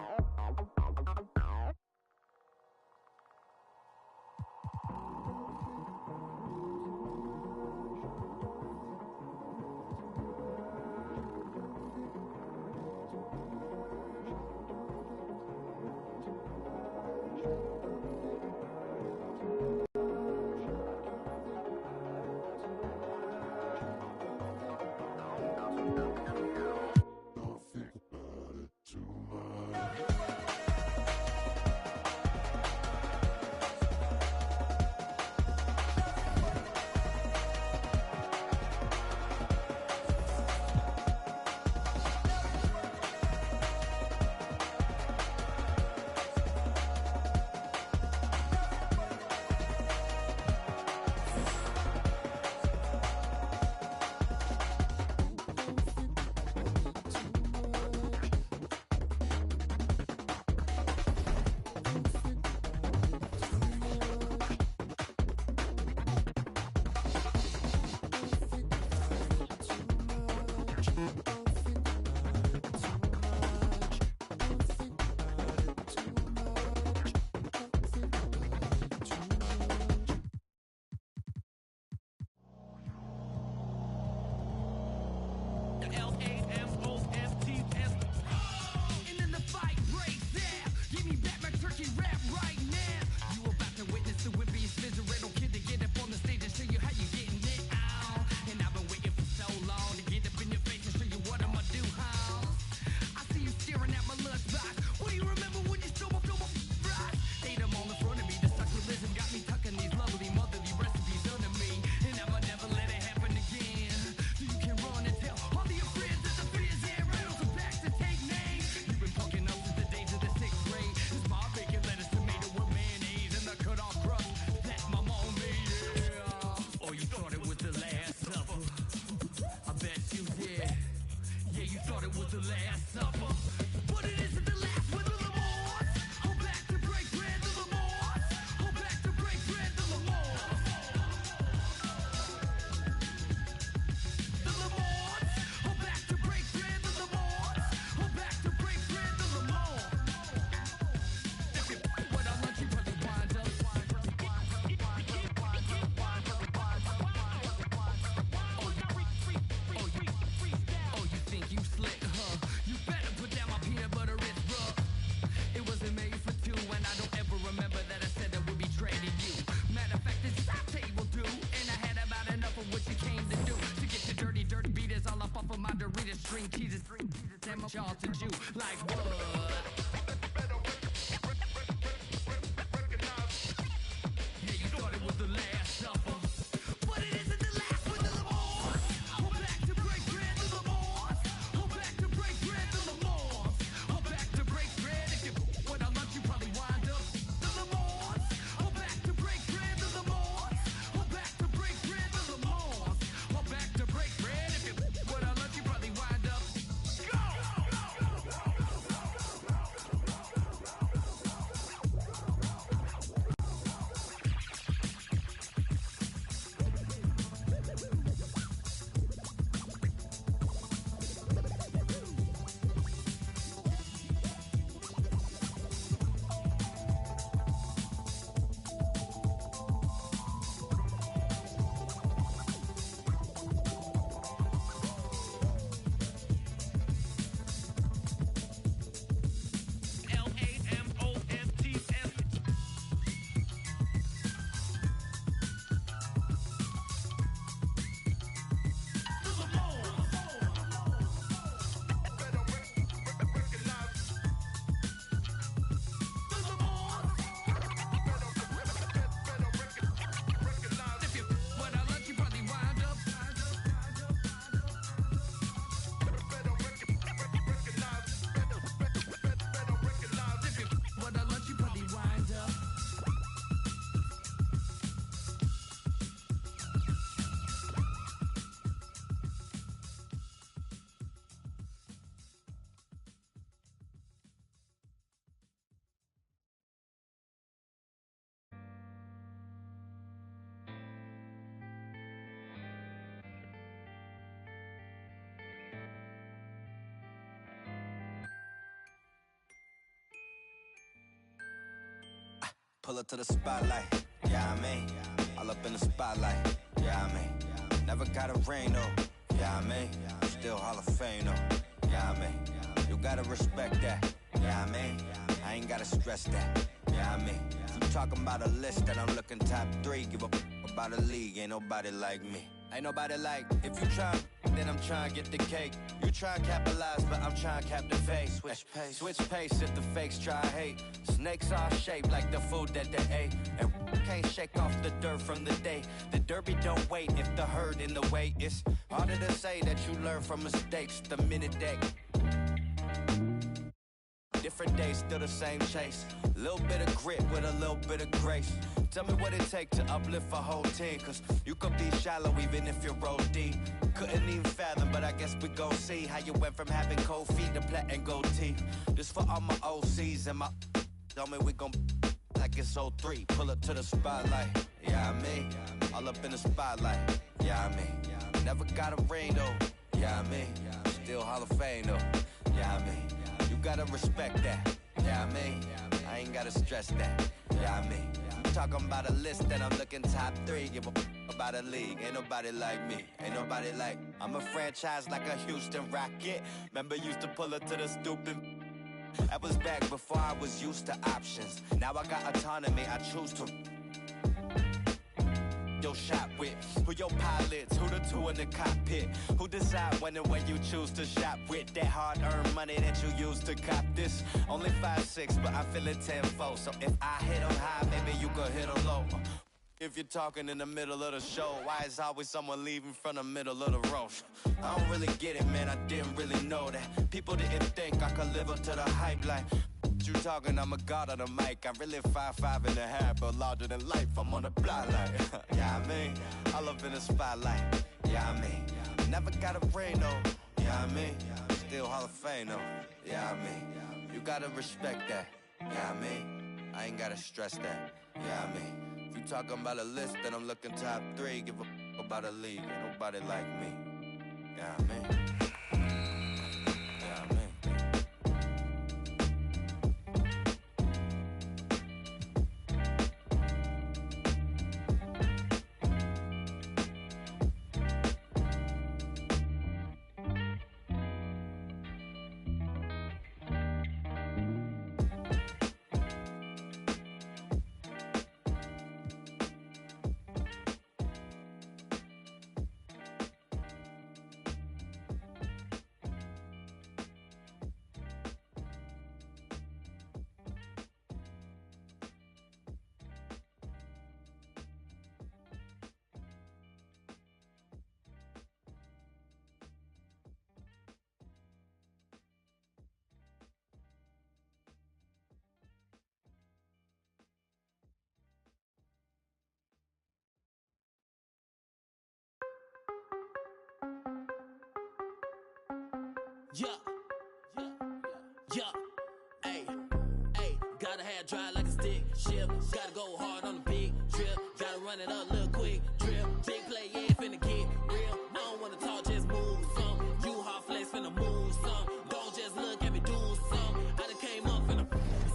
Charlton Jew, like what? Yeah, you thought it was the last supper, but it isn't the last with the Lamars. Go back to break bread, the Lamars. Go back to break bread, the Lamars. Go back to break bread. If you went on lunch, you probably wind up the Lamars. Go back to break bread, the Lamars. Go back to break bread, the Lamars. Go back to break bread. If you went on lunch, you probably wind up. Go! pull up to the spotlight. Yeah, I mean, all up in the spotlight. Yeah, I mean, never got a ring though. Yeah, I mean, still Hall of Fame though. Yeah, I mean, you gotta respect that. Yeah, I mean, I ain't gotta stress that. Yeah, I mean, I'm talking about a list that I'm looking top 3. Give up about a league, ain't nobody like me. Ain't nobody like, if you try, then I'm trying to get the cake. You try to capitalize, but I'm trying to captivate. Switch pace if the fakes try to hate. Snakes are shaped like the food that they ate. And can't shake off the dirt from the day. The derby don't wait if the herd in the way. It's harder to say that you learn from mistakes the minute that. Different days, still the same chase. Little bit of grit with a little bit of grace. Tell me what it takes to uplift a whole team. Cause you could be shallow even if you're roll deep. Couldn't even fathom, but I guess we gon' see how you went from having cold feet to platinum gold teeth. This for all my OCs and my tell me we gon' like it's 03. Pull up to the spotlight. Yeah, I mean, all up in the spotlight. Yeah, I mean, never got a ring though. Yeah, I mean, still Hall of Fame though. Yeah, I mean, you gotta respect that. Yeah, I mean, I ain't gotta stress that. Yeah, I mean, I'm talking about a list that I'm looking top 3. Give a about a league, ain't nobody like me. Ain't nobody like, I'm a franchise like a Houston Rocket. Remember used to pull up to the stupid. That was back before I was used to options. Now I got autonomy, I choose to your shot with. Who your pilots, who the two in the cockpit? Who decide when and where you choose to shop with? That hard-earned money that you use to cop this. Only 5'6", but I feel it 10-4. So if I hit them high, maybe you could hit them low. If you're talking in the middle of the show, why is always someone leaving from the middle of the road? I don't really get it, man, I didn't really know that. People didn't think I could live up to the hype like you talking, I'm a god on the mic. I'm really 5'5" and a half, but larger than life. I'm on the block like, yeah, I mean, all up in the spotlight. Yeah, I mean, never got a ring though. Yeah, I mean, still Hall of Fame though. Yeah, I mean, you gotta respect that. Yeah, I mean, I ain't gotta stress that. Yeah, I mean, if you talking about a list, then I'm looking top 3. Give a about a league, ain't nobody like me. Yeah, I mean. Yeah, ayy, gotta have drive like a stick shift. Gotta go hard on the big trip. Gotta run it up, little quick drip. Big play, yeah, finna get real. I don't wanna talk, just move some. You hot flex, finna move some. Don't just look at me, do some. I done came up, finna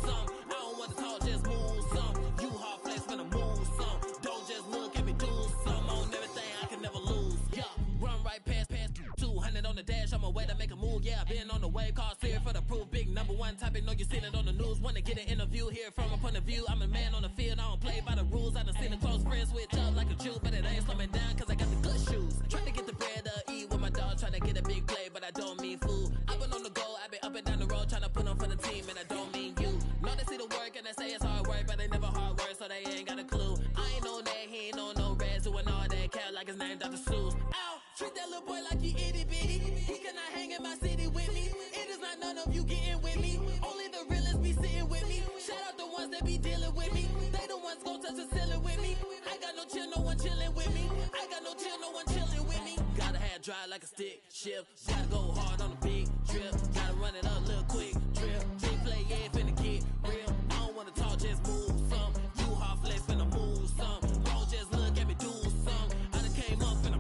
some. I don't wanna talk, just move some. You hot flex, finna move some. Don't just look at me, do some. On everything, I can never lose. Yeah, run right past 200 on the dash. On my way to make a move, yeah, I've been on the wave. Call clear for the proof, big number one topic. Know you seen it on the news. Wanna get an interview here from a point of view. I'm a man on the field, I don't play by the rules. I done seen a close friend switch up like a Jew, but it ain't slowing down cause I got the good shoes. Trying to get the bread to eat with my dog, trying to get a big play, but I don't mean food. I've been on the go, I've been up and down the road, trying to put on for the team, and I don't mean you. Know they see the work and they say it's hard work, but they never hard work, so they ain't got a clue. I ain't on that, he ain't on no reds, doing all that cat like his name Dr. Seuss. Ow, treat that little boy like he itty bitty. He cannot hang in my city with me. It is not none of you getting with me. Only the realists be sitting with me. Shout out the ones that be dealing with me. They the ones gon' touch the ceiling with me. I got no chill, no one chilling with me. I got no chill, no one chilling with me. Gotta have drive like a stick shift. Gotta go hard on the big trip. Gotta run it up, little quick trip. Big play, yeah, finna get real. I don't wanna talk, just move some. You hard flex, finna move some. Don't just look at me, do some. I done came up, finna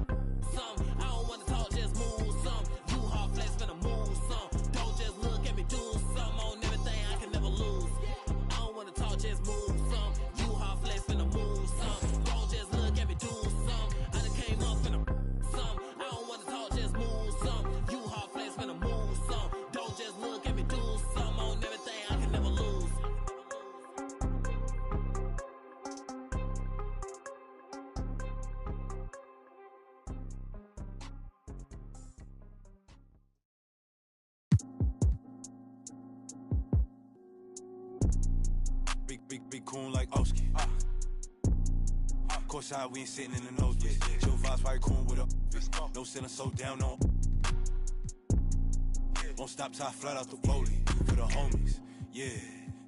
some. I don't wanna talk, just move some. You hard flex, finna move some. Don't just look at me, do some. On everything, I can never lose. I don't wanna talk, just move some. You cool like Oski. Courtside, we ain't sitting in the nosebleeds. Chill vibes, probably cool with a no ceiling, so down on. Won't stop till I flat out the rollie for the homies. Yeah,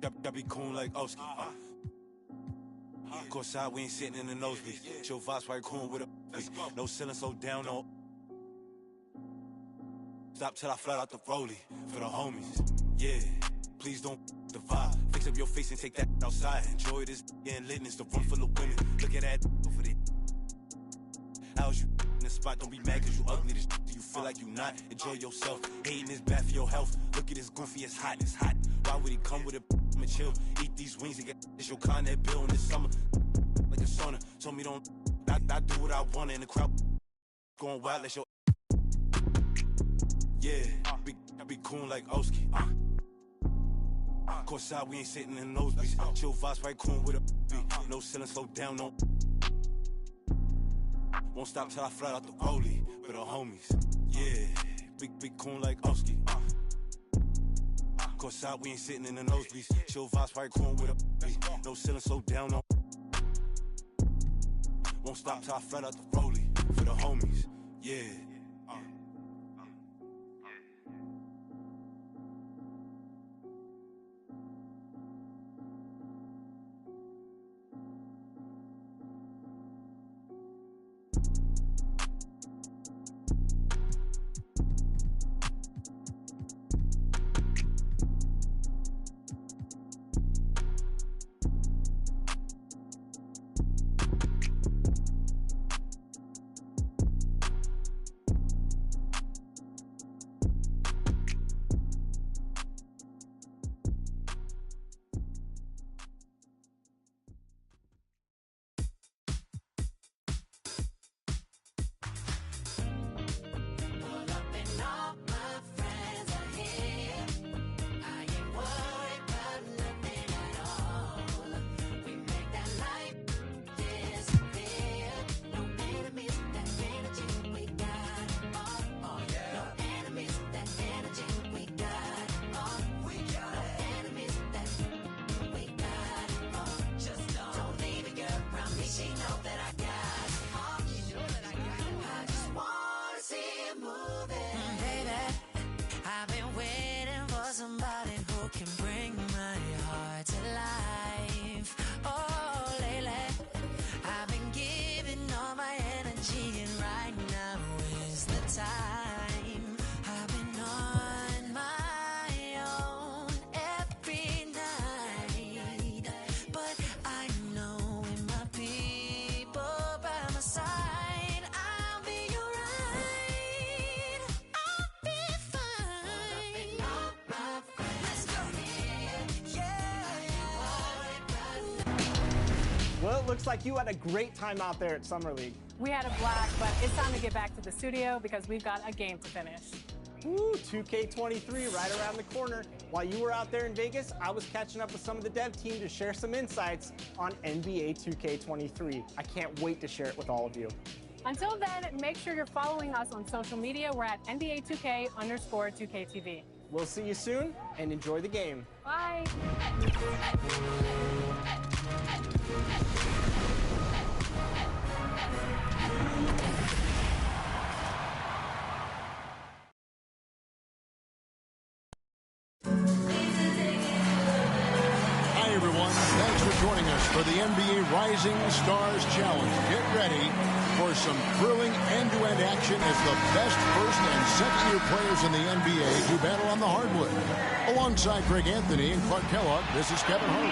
that be cool like Oski. Courtside, we ain't sitting in the nosebleeds. Chill vibes, probably cool with a no ceiling, so down on. Stop till I flat out the rollie for the homies. Yeah, please don't the vibe. Fix up your face and take that outside. Enjoy this and litness, the room full of women. Look at that for the. How's you in the spot? Don't be mad cause you ugly. This do you feel like you not? Enjoy yourself. Hating is bad for your health. Look at this goofy, it's hot, it's hot. Why would he come with a and chill? Eat these wings and get this your Connet bill in the summer. Like a sauna. Told me don't I do what I want in the crowd. Going wild, let your. Yeah, be cool like Oski. Courtside, we ain't sitting in the nosebleeds. Chill vibes, right cool with a beat. No ceiling, slow down, no. Won't stop till I flat out the rollie for the homies. Yeah, big cool like Oski. Courtside, we ain't sitting in the nosebleeds. Chill vibes, right cool with a beat. No ceiling, slow down, no. Won't stop till I flat out the rollie for the homies. Yeah. Well, it looks like you had a great time out there at Summer League. We had a blast, but it's time to get back to the studio because we've got a game to finish. Woo, 2K23 right around the corner. While you were out there in Vegas, I was catching up with some of the dev team to share some insights on NBA 2K23. I can't wait to share it with all of you. Until then, make sure you're following us on social media. We're at NBA2K_2KTV. We'll see you soon, and enjoy the game. Bye. Hi, everyone. Thanks for joining us for the NBA Rising Stars Challenge. Get ready for some thrilling end-to-end action as the best first and second-year players in the NBA do battle on the hardwood. Alongside Greg Anthony and Clark Kellogg, this is Kevin Harlan.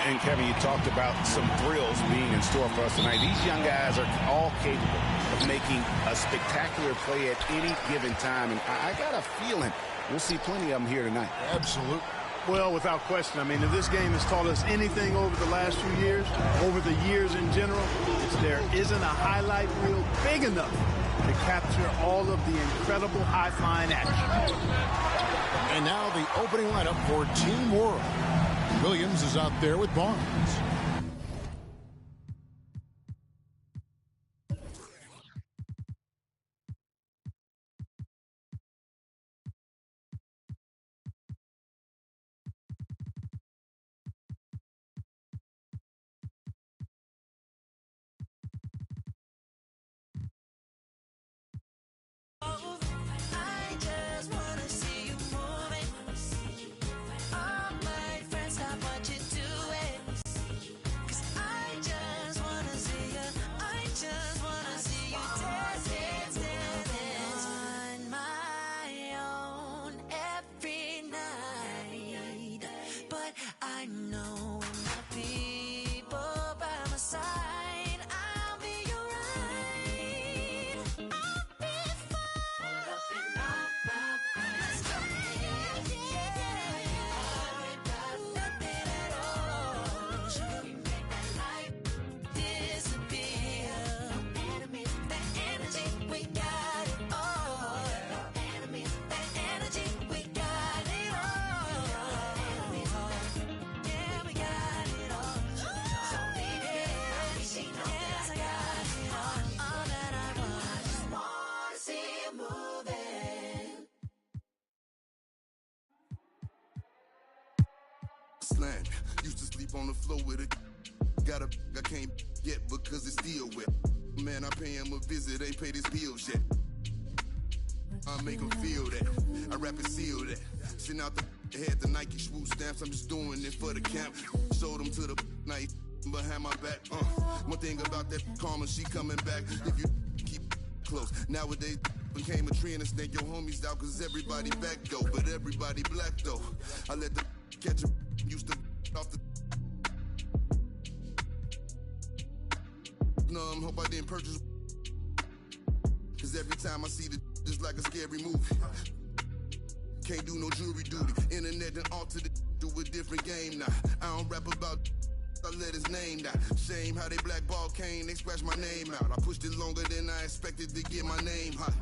And Kevin, you talked about some thrills being in store for us tonight. These young guys are all capable of making a spectacular play at any given time. And I got a feeling we'll see plenty of them here tonight. Absolutely. Well, without question. I mean, if this game has taught us anything over the last few years, over the years in general, it's there isn't a highlight reel big enough to capture all of the incredible high-flying action. And now the opening lineup for Team World. Williams is out there with Barnes. Clothing. Slant, used to sleep on the floor with it. Got a I can't get because it's still wet. Man, I pay him a visit, ain't paid his bills yet. I make him feel that. I rap and seal that. Send out the head the Nike swoop stamps. I'm just doing it for the camp. Showed them to the night behind my back. One thing about that karma, she coming back. If you keep close. Nowadays became a trend and snake your homies out cause everybody back though. But everybody black though. I let the catch a used to off the numb, hope I didn't purchase. Cause every time I see the just like a scary movie. Can't do no jury duty. Internet and altered it to a different game now. I don't rap about I let his name down. Shame how they blackball Kane, they scratch my name out. I pushed it longer than I expected to get my name hot.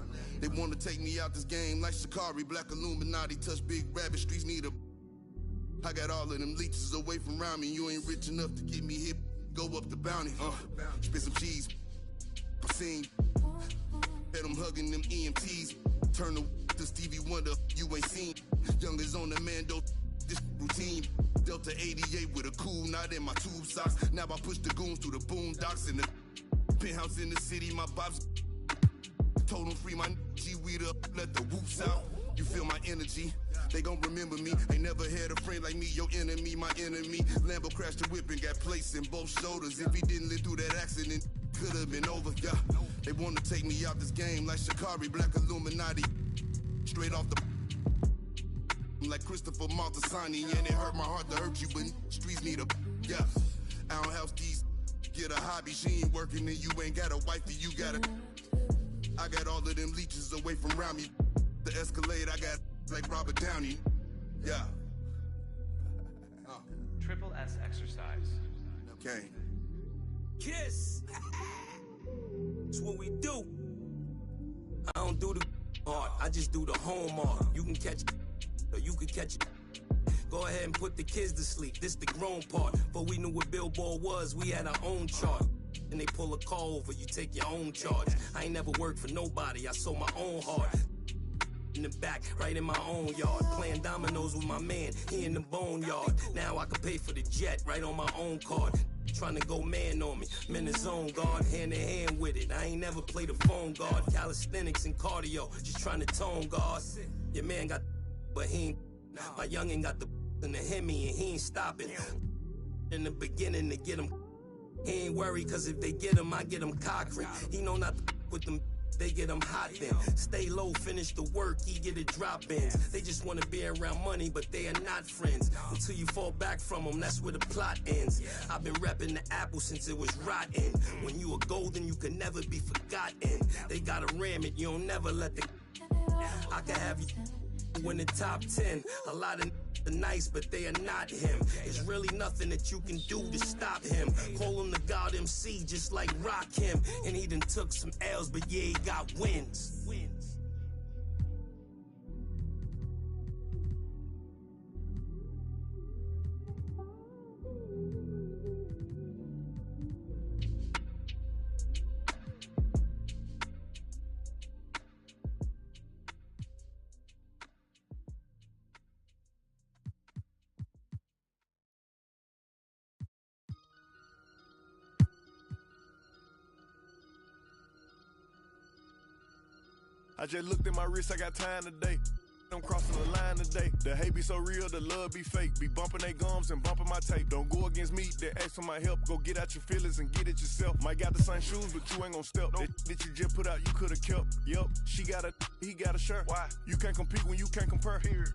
They wanna take me out this game like Shikari, Black Illuminati, touch big rabbit, streets need a. I got all of them leeches away from around me. You ain't rich enough to get me hit. Go up the bounty, spit some cheese. I seen, had them hugging them EMTs. Turn to Stevie Wonder, you ain't seen. Youngers on the Mando, this routine. Delta 88 with a cool knot in my tube socks. Now I push the goons through the boondocks in the penthouse in the city. My bops told them free my G-weed up, let the whoops out. You feel my energy, they gon' remember me. Ain't never had a friend like me, your enemy, my enemy. Lambo crashed the whip and got placed in both shoulders. If he didn't live through that accident, could've been over, yeah. They wanna take me out this game like Shikari, Black Illuminati. Straight off the like Christopher Maltasani, and it hurt my heart to hurt you, but streets need a, yeah. I don't have these, get a hobby, she ain't working and you ain't got a wifey, you got a. I got all of them leeches away from around me. The Escalade, I got like Robert Downey, yeah. Triple S exercise. Okay. Kiss. It's what we do. I don't do the hard, I just do the home art. You can catch it, or you can catch it. Go ahead and put the kids to sleep, this the grown part. But we knew what Billboard was, we had our own chart. And they pull a call over, you take your own charge. I ain't never worked for nobody, I sold my own heart. In the back, right in my own yard. Playing dominoes with my man, he in the boneyard. Now I can pay for the jet, right on my own card. Trying to go man on me, I'm in the zone, guard, hand in hand with it. I ain't never played a phone guard. Calisthenics and cardio, just trying to tone guard. Your man got but he ain't. My youngin' got the in the Hemi and he ain't stopping. In the beginning to get him, he ain't worried cause if they get him, I get him Cochran. He know not to with them, they get him hot then. Stay low, finish the work, he get it drop-ins. They just wanna be around money, but they are not friends. Until you fall back from them, that's where the plot ends. I've been repping the apple since it was rotten. When you are golden, you can never be forgotten. They gotta ram it, you don't never let the. I can have you in the top 10. A lot of are nice, but they are not him. There's really nothing that you can do to stop him. Call him the God MC, just like Rock him. And he done took some L's, but yeah, he got wins. I just looked at my wrist, I got time today. I'm crossing the line today. The hate be so real, the love be fake. Be bumping they gums and bumping my tape. Don't go against me, they ask for my help. Go get out your feelings and get it yourself. Might got the same shoes, but you ain't gon' step. That you just put out, you could've kept. Yup, she got a, he got a shirt. Why? You can't compete when you can't compare. Period.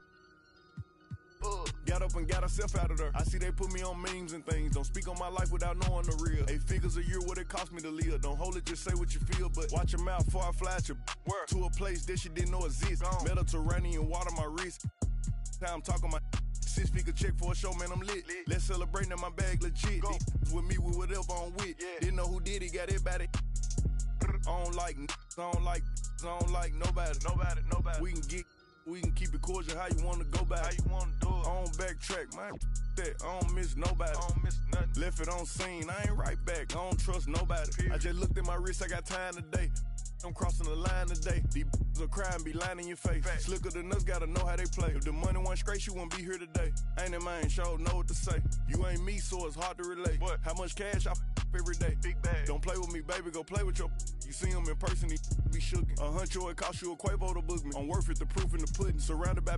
Got up and got herself out of there. I see they put me on memes and things. Don't speak on my life without knowing the real. 8 figures a year, what it cost me to live. Don't hold it, just say what you feel. But watch your mouth before I flash your word to a place that you didn't know exists. Mediterranean water my wrist. Time talking my 6-figure check for a show, man, I'm lit. Let's celebrate in my bag, legit. With me, with whatever I'm with. Didn't know who did it, got it about it. I don't like nobody. We can keep it cordial how you wanna go back. How you wanna do it? I don't backtrack, man. That I don't miss nobody. I don't miss nothing. Left it on scene, I ain't right back. I don't trust nobody. Period. I just looked at my wrist, I got time today. I'm crossing the line today. These a crime, be lying in your face. Slicker than us, gotta know how they play. If the money wasn't straight, you wouldn't be here today. Ain't in mind, sure know what to say. You ain't me, so it's hard to relate. What? How much cash I every day? Big bag. Don't play with me, baby, go play with your. You see him in person, he be shookin'. $100, it cost you a Quavo to book me. I'm worth it, the proof in the pudding. Surrounded by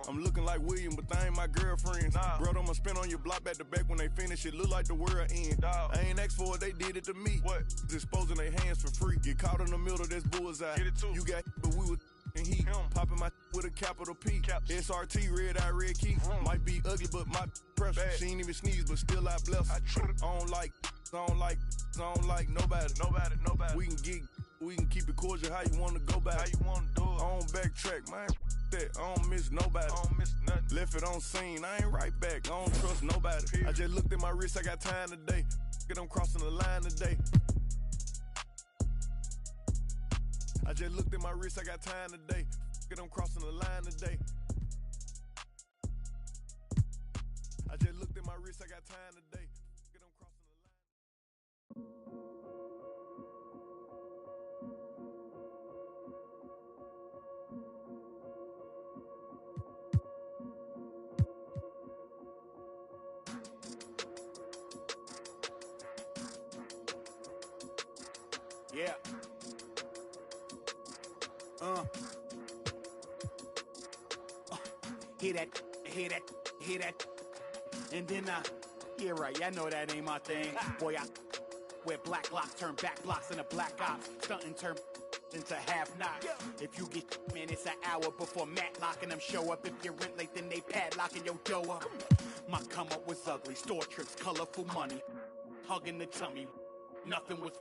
I'm looking like William, but they ain't my girlfriends. Nah. Bro, I'ma spin on your block back to back when they finish. It look like the world end. Dog. I ain't asked for it, they did it to me. What? Disposing their hands for free. Get caught in the middle, that's bullseye. Get it too. You got, but we was and he popping my with a capital P. SRT, red eye, red key. Might be ugly, but my pressure. She ain't even sneeze, but still I bless her. I don't like nobody. We can keep it cordial. How you wanna go back? How you wanna do it? I don't backtrack, man. That I don't miss nobody. I don't miss nothing. Left it on scene. I ain't right back. I don't trust nobody. Period. I just looked at my wrist. I got time today. I'm crossing the line today. I just looked at my wrist, I got time today. I'm crossing the line today. I just looked at my wrist, I got time today. I'm crossing the line. Yeah. Hear that. And then yeah, right, y'all know that ain't my thing. Boy, I wear black locks, turn back blocks into black ops, stunting turn into half knocks. If you get man, it's an hour before Matlock and them show up. If you're rent late, then they padlocking your door up. My come up was ugly, store trips, colorful money, hugging the tummy. Nothing was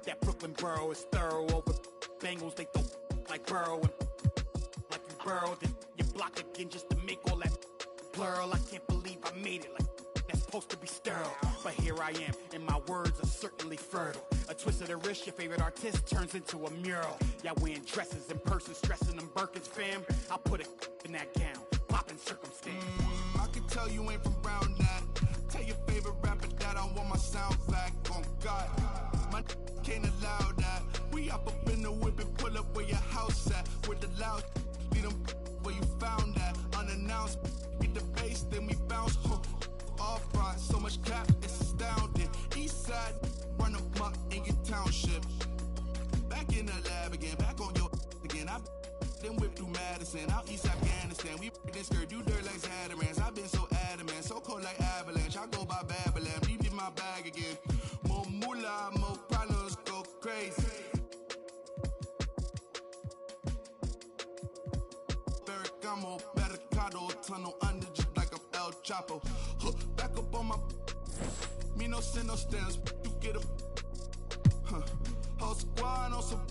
that Brooklyn borough is thorough over Bengals. They throw like Burrow and like you burrowed and you block again just to make all that plural. I can't believe I made it like that's supposed to be sterile. But here I am, and my words are certainly fertile. A twist of the wrist, your favorite artist turns into a mural. Y'all wearing dresses in person, stressing them Birkins, fam. I'll put a in that gown, popping circumstance. I can tell you ain't from Brown that. Tell your favorite rapper that I want my sound back. On God, my can't allow that. We up in the whip and pull up where your house at. With the loud, lead them where you found that. Unannounced, get the bass, then we bounce. Off front, so much cap, it's astounding. East side, run them up in your township. Back in the lab again, back on your again. I then whip through Madison, out East Afghanistan. We this skirt, do dirt like Zatarans. I've been so adamant, so cold like avalanche. I go by Babylon, leave in my bag again. More moolah, more problems, go crazy. Ferragamo, Barricado, tunnel under just like a El Chapo. Back up on my, me no send no stamps, you get a, whole squad on some,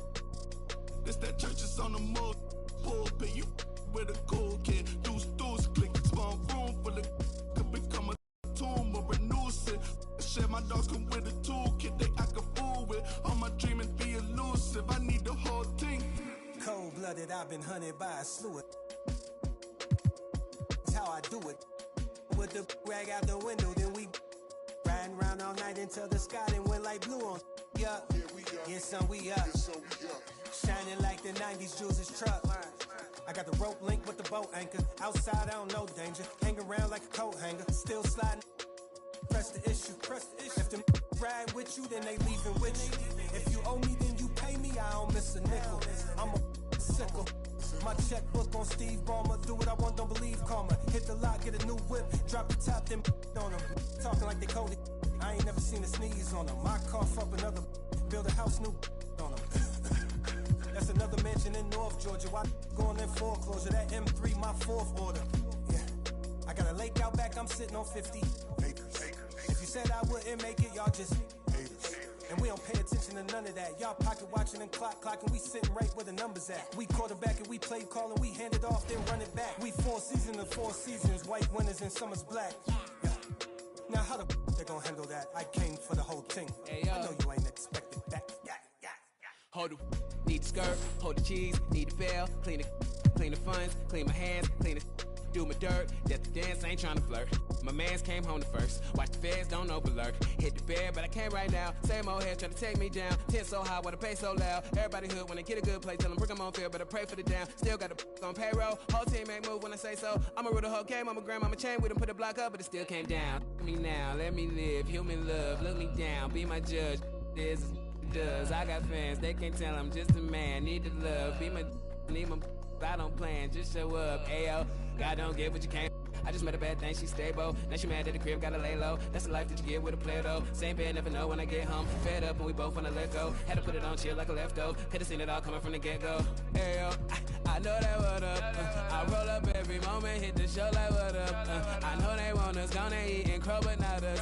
this that church is on the move, pulpit, you with a cool kid, deuce, click, spawn room full of, could become a tomb or a nuisance. Shit, my dogs come with a toolkit, they act a fool with, all my dreaming be elusive, I need the whole thing. Cold-blooded, I've been hunted by a slew of, that's how I do it. With the rag out the window, then we riding around all night until the sky then went like blue on. Up. Get some, we up. Shining like the 90s Jules' truck. I got the rope link with the boat anchor. Outside, I don't know danger. Hang around like a coat hanger. Still sliding. Press the issue. If them ride with you, then they leaving with you. If you owe me, then you pay me. I don't miss a nickel. I'm a sickle. My checkbook on Steve Ballmer. Do what I want, don't believe karma. Hit the lock, get a new whip. Drop the top, then on them. Talking like they coded. I ain't never seen a sneeze on them. I cough up another. Build a house new on them. That's another mansion in North Georgia. Why going in foreclosure? That M3, my fourth order. Yeah. I got a lake out back, I'm sitting on 50 acres. If you said I wouldn't make it, y'all just haters. And we don't pay attention to none of that. Y'all pocket watching and clocking. We sitting right where the numbers at. We quarterback and we play call and we hand it off, then run it back. We 4 seasons of 4 seasons, white winners and summer's black. Yeah. Now how the they gonna handle that? I came for the whole thing. Hey, I know you ain't expected that. Hold the need the skirt, hold the cheese, need the bell, clean the funds, clean my hands, clean the do my dirt. That the dance ain't trying to flirt. My mans came home the first. Watch the feds, don't overlurk. Hit the bed, but I can't right now. Same old head trying to take me down. 10 so high, wanna pay so loud. Everybody hood when they get a good play. Tell them bring them on field, but I pray for the down. Still got the on payroll. Whole team ain't move when I say so. I'ma rule the whole game. I'ma grab my chain with them, put the block up, but it still came down. Let me now, let me live. Human love, look me down. Be my judge. This is does. I got fans, they can't tell I'm just a man. Need the love, be my need my I don't plan, just show up. Ayo, God don't get what you can't. I just met a bad thing, she stable. Now she mad at the crib, gotta lay low. That's the life that you get with a player though. Same bed, never know when I get home. Fed up and we both wanna let go. Had to put it on chill like a leftover. Could've seen it all coming from the get-go. Ayo, I know that what up. I roll up every moment, hit the show like what up. I know they want us, gonna eat and crow, but not us.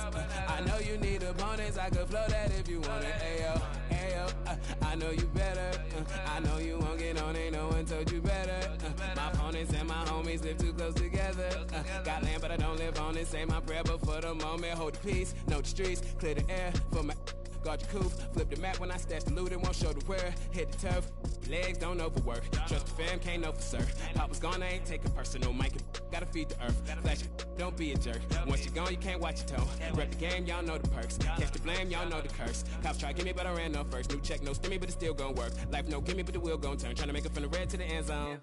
I know you need opponents, I could flow that if you want it. Ayo, ayo, I know you better. I know you won't get on, ain't no one told you better. My opponents and my homies live too close together. Got land, but I don't live on it. Say my prayer, but for the moment, hold the peace. Know the streets, clear the air for my. Guard your coof, flip the map when I stash the loot and won't show the where. Hit the turf, legs don't overwork. Trust the fam, can't know for sir. Papa's gone, I ain't taking personal. Mike, gotta feed the earth. Flash, don't be a jerk. Once you're gone, you can't watch your tone. Rep the game, y'all know the perks. Catch the blame, y'all know the curse. Cops try to get me, but I ran up first. New check, no stimmy, but it still gon' work. Life no gimme, but the wheel gon' turn. Trying to make it from the red to the end zone.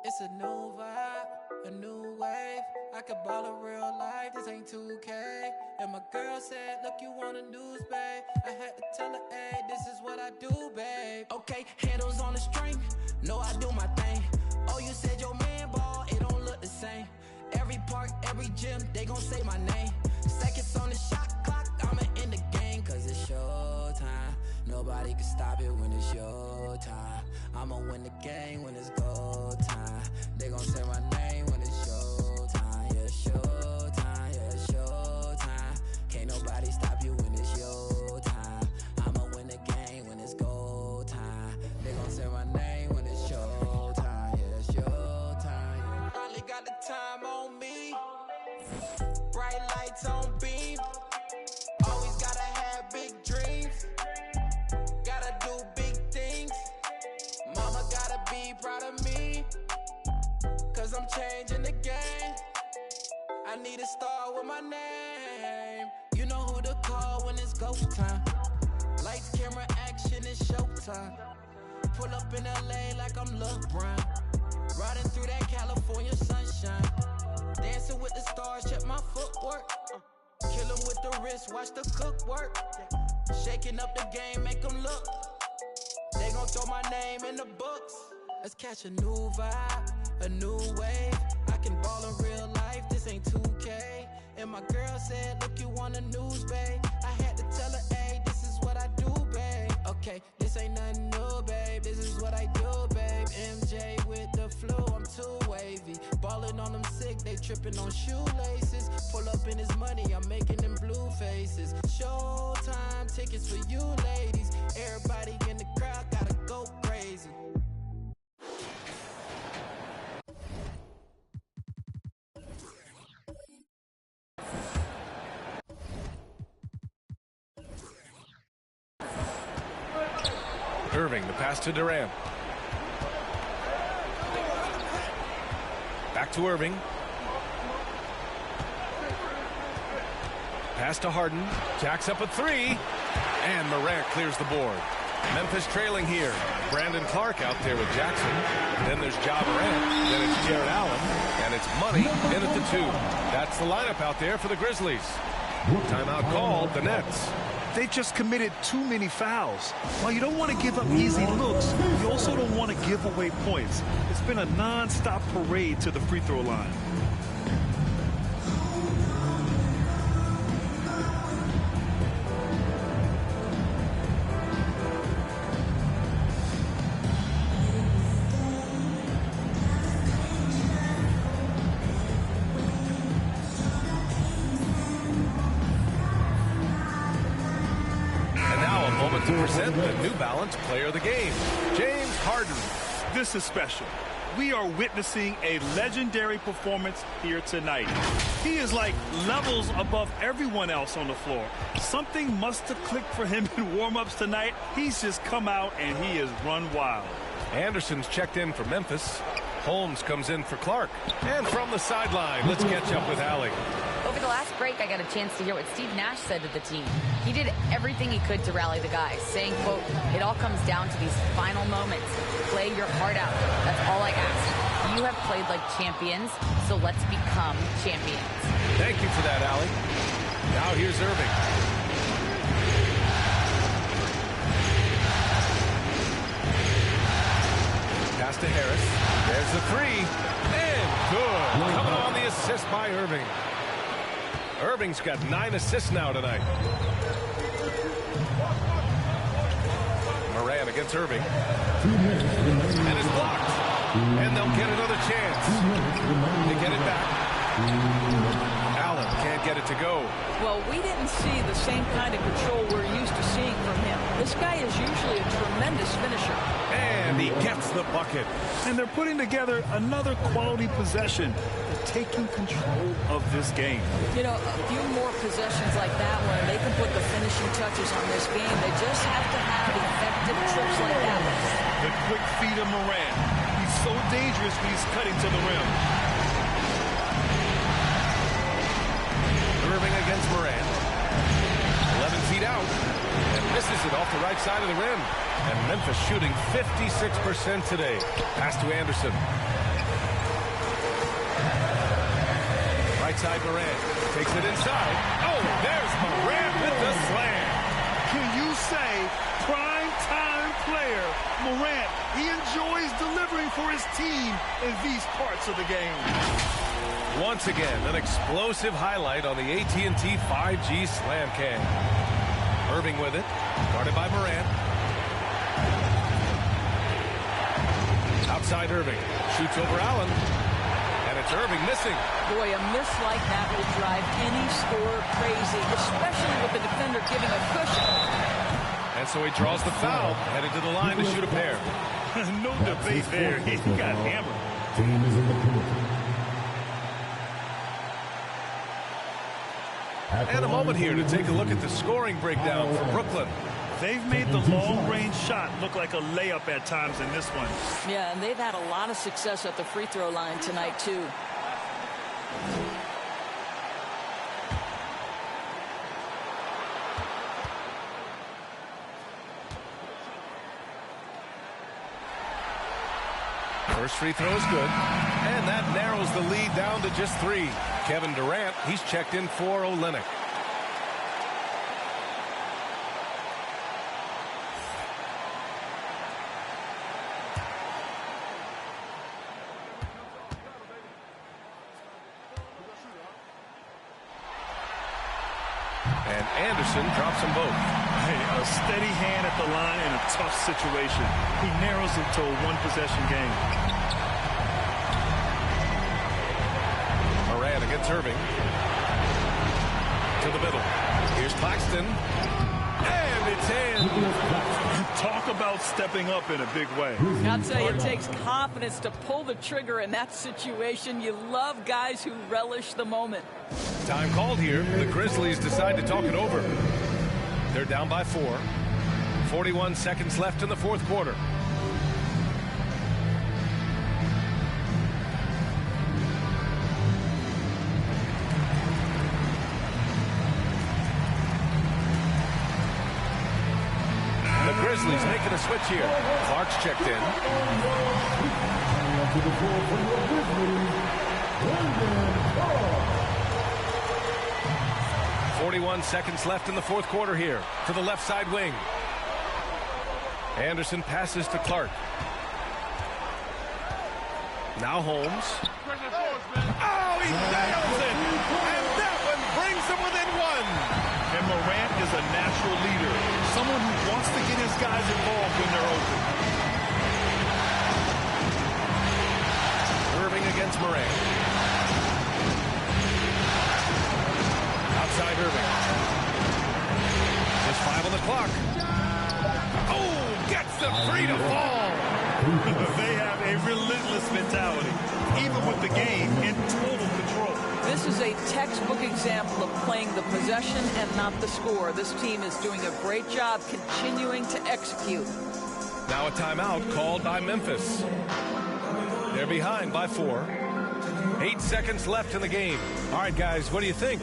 It's a new vibe, a new wave. I could ball in real life, this ain't 2K. And my girl said, look, you want a news, babe. I had to tell her, hey, this is what I do, babe. Okay, handles on the string, know I do my thing. Oh, you said your man ball, it don't look the same. Every park, every gym, they gon' say my name. Seconds on the shot clock, I'ma end the game. Cause it's showtime, nobody can stop it when it's your time. I'ma win the game when it's go time. They gon' say my name when it's showtime. Yeah, showtime, yeah, showtime. Can't nobody stop you when it's your time. I'ma win the game when it's go time. They gon' say my name when it's showtime. Yeah, showtime. Finally got the time on me. Bright lights on beam. Always gotta have big dreams. Gotta do big things. Mama gotta be proud of me. Cause I'm changing the game. I need a star with my name. You know who to call when it's go time. Lights, camera, action, it's showtime. Pull up in LA like I'm LeBron. Riding through that California sunshine. Dancing with the stars, check my footwork. Kill 'em with the wrist, watch the cook work. Shaking up the game, make 'em look. They gon' throw my name in the books. Let's catch a new vibe, a new wave. I can ball in real life, this ain't 2K. And my girl said, look, you want the news, babe. I had to tell her, hey, this is what I do, babe. Okay, this ain't nothing new, babe. This is what I do, babe. MJ with the flu, I'm too wavy. Ballin' on them sick, they trippin' on shoelaces. Pull up in his money, I'm making them blue faces. Showtime tickets for you ladies. Everybody in the crowd gotta go crazy. Irving, the pass to Durant. Back to Irving. Pass to Harden. Jacks up a three. And Morant clears the board. Memphis trailing here. Brandon Clark out there with Jackson. Then there's Ja Morant. Then it's Jarrett Allen. And it's Money in at the 2. That's the lineup out there for the Grizzlies. Timeout called, the Nets. They just committed too many fouls. While you don't want to give up easy looks, you also don't want to give away points. It's been a non-stop parade to the free throw line. To present the New Balance Player of the Game, James Harden. This is special. We are witnessing a legendary performance here tonight. He is like levels above everyone else on the floor. Something must have clicked for him in warm-ups tonight. He's just come out and he has run wild. Anderson's checked in for Memphis. Holmes comes in for Clark. And from the sideline, let's catch up with Allie. Over the last break, I got a chance to hear what Steve Nash said to the team. He did everything he could to rally the guys, saying, quote, "It all comes down to these final moments. Play your heart out. That's all I ask. You have played like champions, so let's become champions." Thank you for that, Allie. Now here's Irving. Pass to Harris. There's the three. And good. Coming on the assist by Irving. Irving's got 9 assists now tonight. Moran against Irving. And it's blocked. And they'll get another chance. They get it back. Allen can't get it to go. Well, we didn't see the same kind of control we're used to seeing from him. This guy is usually a tremendous finisher. And he gets the bucket. And they're putting together another quality possession. They're taking control of this game. You know, a few more possessions like that one, they can put the finishing touches on this game. They just have to have effective trips like that one. The quick feed of Moran. He's so dangerous when he's cutting to the rim. Irving against Moran. 11 feet out. And misses it off the right side of the rim. And Memphis shooting 56% today. Pass to Anderson. Right side Moran. Takes it inside. Oh, there's Moran with the slam. Can you say prime time player Moran? He enjoys delivering for his team in these parts of the game. Once again, an explosive highlight on the AT&T 5G Slam Cam. Irving with it. Guarded by Moran. Outside Irving. Shoots over Allen. And it's Irving missing. Boy, a miss like that will drive any scorer crazy, especially with the defender giving a cushion. And so he draws the foul. Headed to the line to shoot a pair. No debate there. He got hammered. Team is in the penalty. And a moment here to take a look at the scoring breakdown for Brooklyn. They've made the long-range shot look like a layup at times in this one. Yeah, and they've had a lot of success at the free throw line tonight, too. First free throw is good. And that narrows the lead down to just 3. Kevin Durant, he's checked in for Olynyk. And Anderson drops them both. Hey, a steady hand at the line in a tough situation. He narrows it to a one-possession game. Moran against Irving. To the middle. Here's Claxton. And it's in. Talk about stepping up in a big way. I'll tell you, it takes confidence to pull the trigger in that situation. You love guys who relish the moment. Time called here. The Grizzlies decide to talk it over. They're down by 4. 41 seconds left in the fourth quarter. The Grizzlies making a switch here. Clark's checked in. 41 seconds left in the fourth quarter here. To the left side wing. Anderson passes to Clark. Now Holmes. Oh, he nails it! And that one brings them within 1. And Morant is a natural leader. Someone who wants to get his guys involved when they're open. Irving against Moran. Outside Irving. Just 5 on the clock. Oh, gets the 3 to fall. They have a relentless mentality, even with the game in total control. This this is a textbook example of playing the possession and not the score. This team is doing a great job continuing to execute. Now a timeout called by Memphis. They're behind by 4. 8 seconds left in the game. All right, guys, what do you think?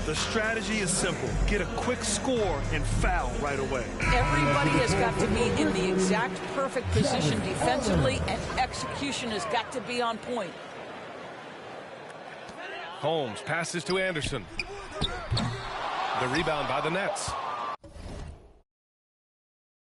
The strategy is simple. Get a quick score and foul right away. Everybody has got to be in the exact perfect position defensively, and execution has got to be on point. Holmes passes to Anderson. The rebound by the Nets.